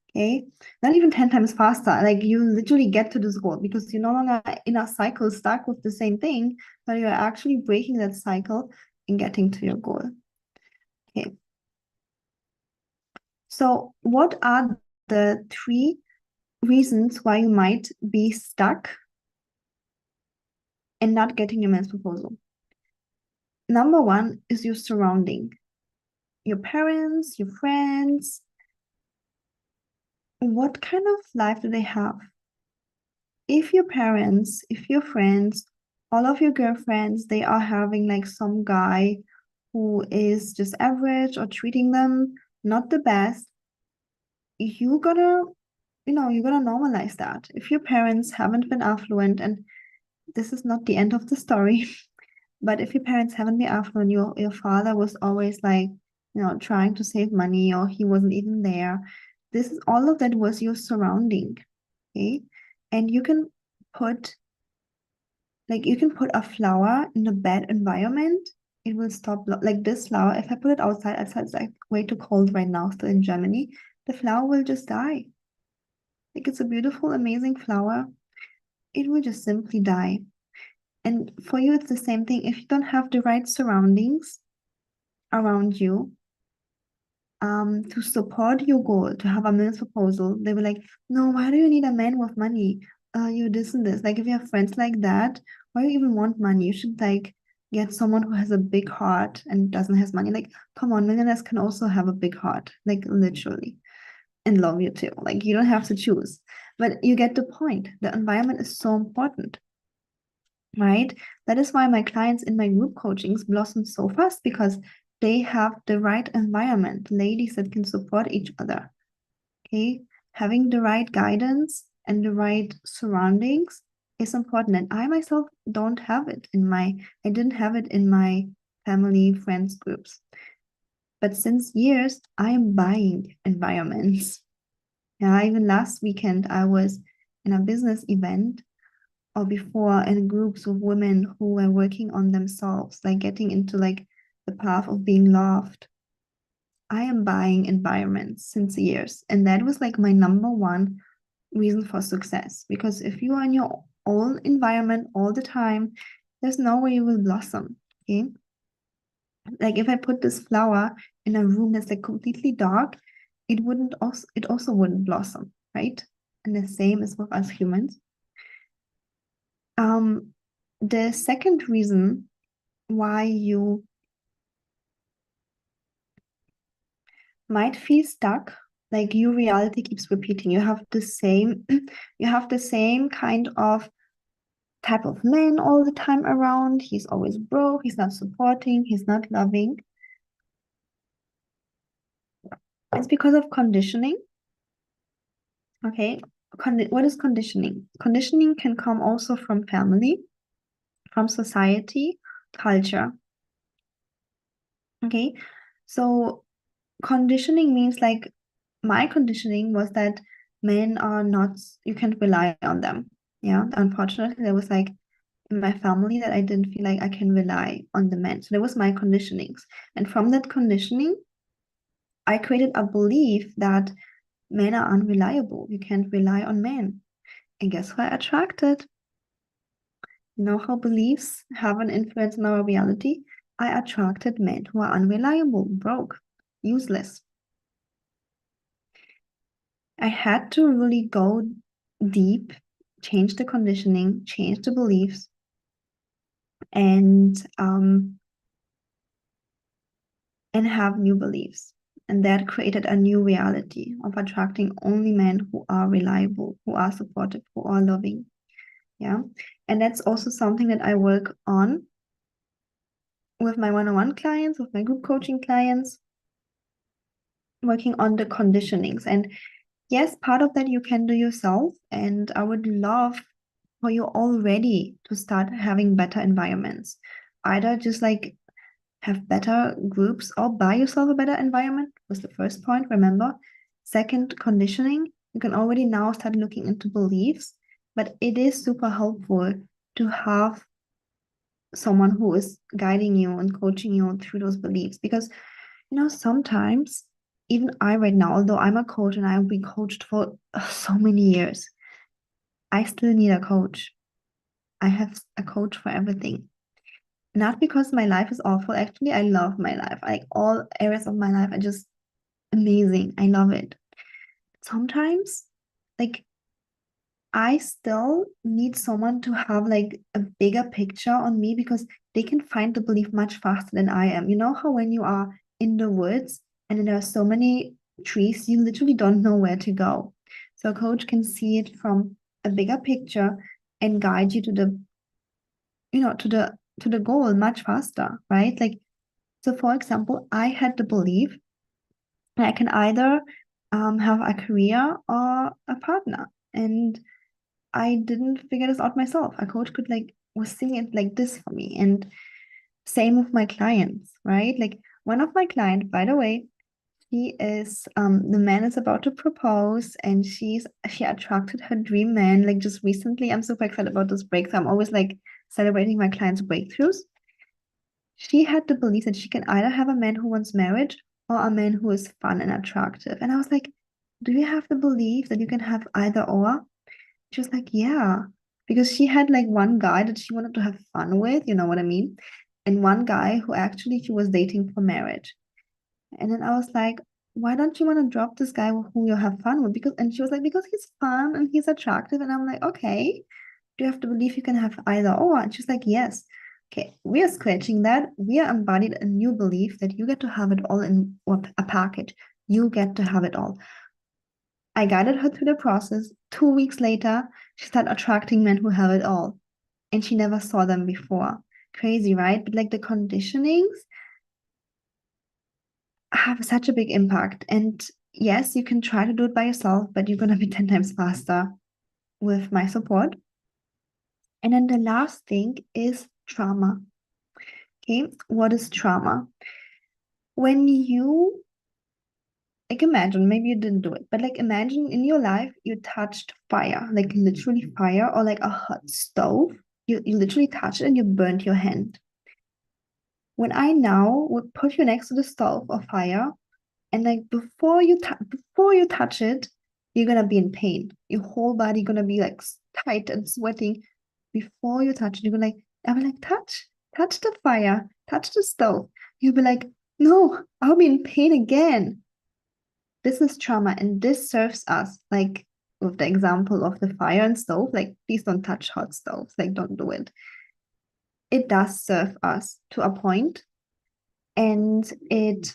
Okay, not even 10 times faster. Like you literally get to this goal because you're no longer in a cycle stuck with the same thing, but you're actually breaking that cycle and getting to your goal. Okay. So what are the three reasons why you might be stuck and not getting your men's proposal? Number one is your surrounding, your parents, your friends. What kind of life do they have? If your parents, if your friends, all of your girlfriends, they are having like some guy who is just average or treating them not the best, you gotta, you gotta normalize that. If your parents haven't been affluent, and this is not the end of the story, but if your parents haven't been affluent, your father was always like, trying to save money, or he wasn't even there. This is all of that was your surrounding, okay? And you can put a flower in a bad environment, it will stop. Like this flower, if I put it outside, it's like way too cold right now, still in Germany, the flower will just die. Like it's a beautiful, amazing flower. It will just simply die. And for you, it's the same thing. If you don't have the right surroundings around you, to support your goal, to have a man's proposal, they were like, no, why do you need a man with money? You this and this. Like if you have friends like that, why do you even want money? You should like get someone who has a big heart and doesn't have money. Like, come on, millionaires can also have a big heart, like literally, and love you too. Like you don't have to choose. But you get the point. The environment is so important, right? That is why my clients in my group coachings blossom so fast because they have the right environment, ladies that can support each other. Okay, having the right guidance and the right surroundings is important. And I myself don't have it I didn't have it in my family friends groups. But since years, I am buying environments. Yeah, even last weekend I was in a business event or before in groups of women who were working on themselves, like getting into like the path of being loved. I am buying environments since years, and that was like my number one reason for success. Because if you are in your own environment all the time, there's no way you will blossom. Okay. Like if I put this flower in a room that's like completely dark, it also wouldn't blossom, right? And the same is with us humans. The second reason why you might feel stuck, like your reality keeps repeating. You have the same, you have the same kind of type of man all the time around. He's always broke, he's not supporting, he's not loving. It's because of conditioning. Okay. What is conditioning? Conditioning can come also from family, from society, culture. Okay. So conditioning means like my conditioning was that men are not, you can't rely on them. Yeah. Unfortunately, there was like in my family that I didn't feel like I can rely on the men. So that was my conditionings. And from that conditioning, I created a belief that men are unreliable. You can't rely on men. And guess who I attracted? You know how beliefs have an influence on our reality? I attracted men who are unreliable, broke, useless. I had to really go deep, change the conditioning, change the beliefs, and have new beliefs. And that created a new reality of attracting only men who are reliable, who are supportive, who are loving. Yeah. And that's also something that I work on with my one-on-one clients, with my group coaching clients, working on the conditionings. And yes, part of that you can do yourself. And I would love for you already to start having better environments. Either just like have better groups or buy yourself a better environment was the first point, remember. Second, conditioning. You can already now start looking into beliefs, but it is super helpful to have someone who is guiding you and coaching you through those beliefs because sometimes even I right now, although I'm a coach and I've been coached for so many years, I still need a coach. I have a coach for everything. Not because my life is awful. Actually, I love my life. Like all areas of my life are just amazing. I love it. Sometimes, like I still need someone to have like a bigger picture on me because they can find the belief much faster than I am. You know how when you are in the woods and then there are so many trees, you literally don't know where to go. So a coach can see it from a bigger picture and guide you to the goal much faster, right? Like so for example, I had the belief that I can either have a career or a partner. And I didn't figure this out myself. A coach could like was seeing it like this for me. And same with my clients, right? Like one of my clients, by the way, she is the man is about to propose and she attracted her dream man like just recently. I'm super excited about this breakthrough. I'm always like celebrating my clients' breakthroughs. She had the belief that she can either have a man who wants marriage or a man who is fun and attractive. And I was like, do you have the belief that you can have either or? She was like, yeah, because she had like one guy that she wanted to have fun with, you know what I mean? And one guy who actually she was dating for marriage. And then I was like, why don't you want to drop this guy who you have fun with? And she was like, because he's fun and he's attractive. And I'm like, okay, do you have to believe you can have either or? And she's like, yes. Okay, we are scratching that. We are embodied a new belief that you get to have it all in a package. You get to have it all. I guided her through the process. 2 weeks later, she started attracting men who have it all. And she never saw them before. Crazy, right? But like the conditionings have such a big impact. And yes, you can try to do it by yourself, but you're going to be 10 times faster with my support. And then the last thing is trauma. Okay, what is trauma? When you like imagine, maybe you didn't do it, but like imagine in your life you touched fire, like literally fire, or like a hot stove. You literally touched it and you burnt your hand. When I now would put you next to the stove or fire, and like before you touch it, you're gonna be in pain. Your whole body gonna be like tight and sweating. Before you touch it, you're gonna like, I'm like, touch, touch the fire, touch the stove. You'll be like, no, I'll be in pain again. This is trauma, and this serves us, like with the example of the fire and stove, like please don't touch hot stoves, like don't do it. It does serve us to a point, and it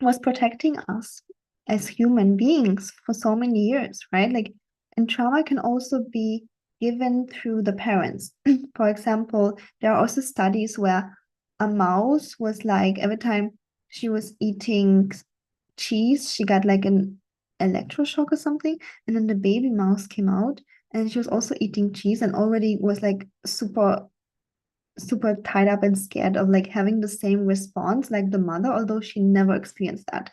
was protecting us as human beings for so many years, right? Like, and trauma can also be given through the parents. For example, there are also studies where a mouse was like, every time she was eating cheese, she got like an electroshock or something, and then the baby mouse came out, and she was also eating cheese and already was like super tied up and scared of like having the same response like the mother, although she never experienced that.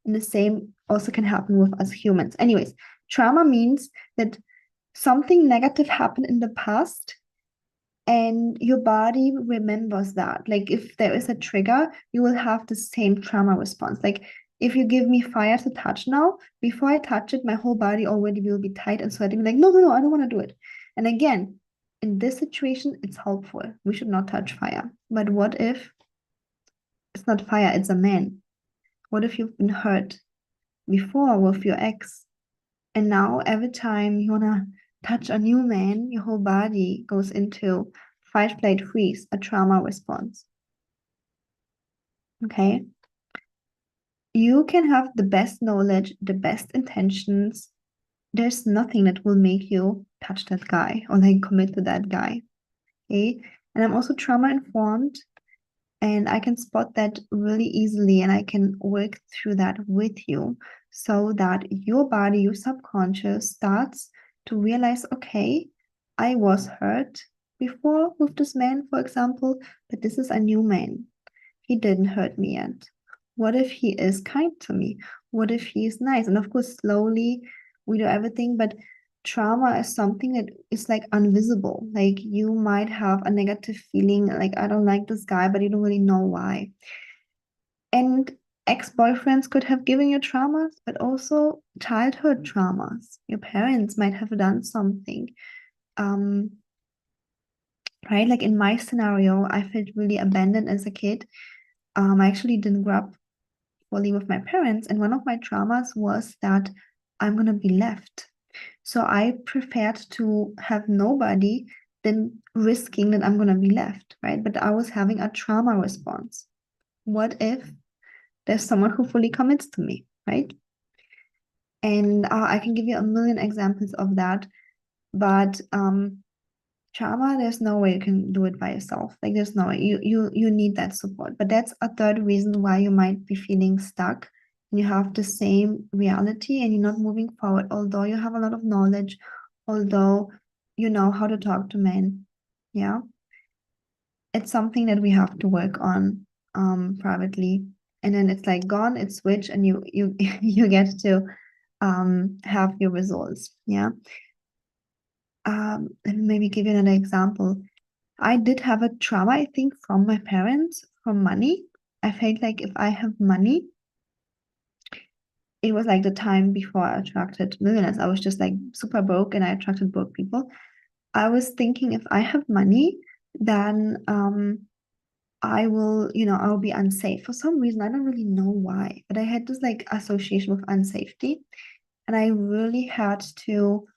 And the same also can happen with us humans. Anyways, trauma means that something negative happened in the past and your body remembers that. Like if there is a trigger, you will have the same trauma response. Like if you give me fire to touch now, before I touch it, my whole body already will be tight and sweating, like, no, no, no, I don't want to do it. And again, in this situation, it's helpful. We should not touch fire. But what if it's not fire, it's a man? What if you've been hurt before with your ex? And now every time you want to touch a new man, your whole body goes into fight, flight, freeze, a trauma response. Okay? You can have the best knowledge, the best intentions. There's nothing that will make you touch that guy or like commit to that guy. Okay? And I'm also trauma informed, and I can spot that really easily, and I can work through that with you so that your body, your subconscious starts to realize, okay, I was hurt before with this man, for example, but this is a new man. He didn't hurt me yet. What if he is kind to me? What if he is nice? And of course, slowly we do everything, but trauma is something that is like invisible. Like you might have a negative feeling, like I don't like this guy, but you don't really know why. And ex-boyfriends could have given you traumas, but also childhood traumas. Your parents might have done something. Um, right? Like in my scenario, I felt really abandoned as a kid. I actually didn't grow up fully with my parents, and one of my traumas was that I'm gonna be left. So I preferred to have nobody than risking that I'm gonna be left, right? But I was having a trauma response. What if there's someone who fully commits to me, right? And I can give you a million examples of that, but trauma, there's no way you can do it by yourself. Like there's no way. You need that support. But that's a third reason why you might be feeling stuck. You have the same reality and you're not moving forward, although you have a lot of knowledge, although you know how to talk to men. Yeah. It's something that we have to work on privately. And then it's like gone, it's switched, and you you get to have your results. Yeah. Let me maybe give you another example. I did have a trauma, I think, from my parents, from money. I felt like if I have money, it was like the time before I attracted millionaires. I was just like super broke and I attracted broke people. I was thinking if I have money, then I will, I will be unsafe. For some reason, I don't really know why, but I had this like association with unsafety. And I really had to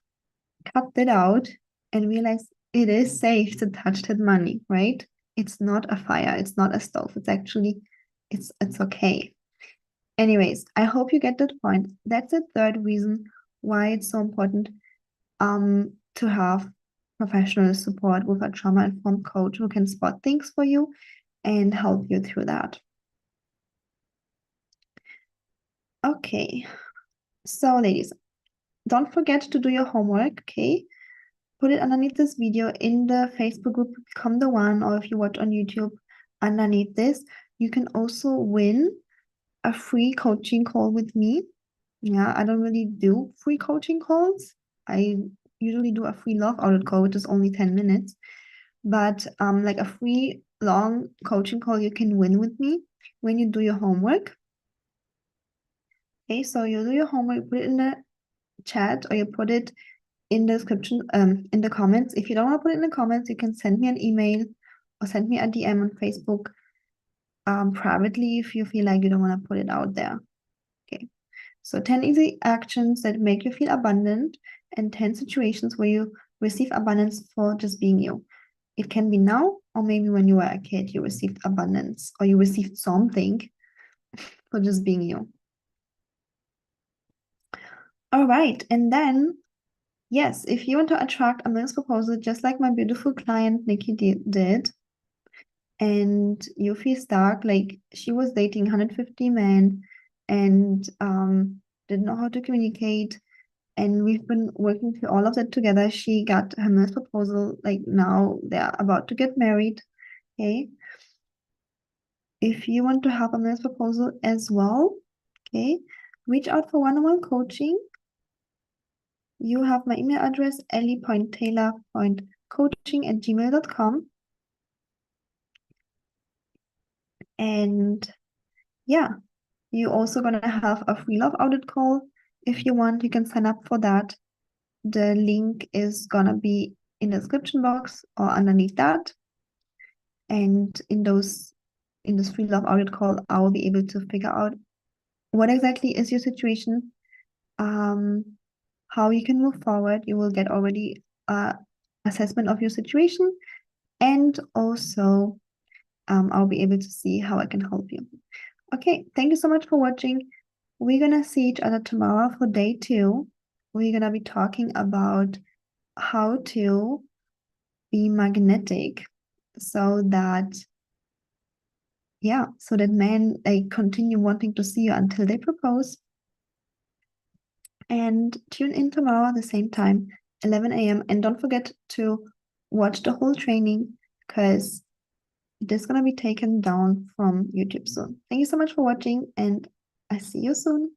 cut that out and realize it is safe to touch that money, right? It's not a fire, it's not a stove. It's actually, it's okay. Anyways, I hope you get that point. That's the third reason why it's so important to have professional support with a trauma-informed coach who can spot things for you and help you through that. Okay, so ladies, don't forget to do your homework, okay? Put it underneath this video in the Facebook group, Become the One, or if you watch on YouTube, underneath this. You can also win a free coaching call with me. Yeah, I don't really do free coaching calls. I usually do a free love audit call, which is only 10 minutes. But like a free long coaching call you can win with me when you do your homework. Okay, so you do your homework, put it in the chat, or you put it in the description, in the comments. If you don't want to put it in the comments, you can send me an email, or send me a DM on Facebook privately if you feel like you don't want to put it out there. Okay. So 10 easy actions that make you feel abundant and 10 situations where you receive abundance for just being you. It can be now, or maybe when you were a kid, you received abundance, or you received something for just being you. All right. And then, yes, if you want to attract a man's proposal, just like my beautiful client Nikki did, and you feel stuck, like she was dating 150 men and didn't know how to communicate. And we've been working through all of that together. She got her man's proposal, like now they're about to get married. Okay. If you want to have a man's proposal as well, okay, reach out for one-on-one coaching. You have my email address, ellie.taylor.coaching@gmail.com. And yeah, you're also going to have a free love audit call. If you want, you can sign up for that. The link is going to be in the description box or underneath that. And in this free love audit call, I will be able to figure out what exactly is your situation, how you can move forward. You will get already assessment of your situation, and also I'll be able to see how I can help you. Okay, thank you so much for watching. We're gonna see each other tomorrow for day 2. We're gonna be talking about how to be magnetic so that men continue wanting to see you until they propose. And tune in tomorrow at the same time, 11 a.m. And don't forget to watch the whole training because it is going to be taken down from YouTube soon. Thank you so much for watching, and I see you soon.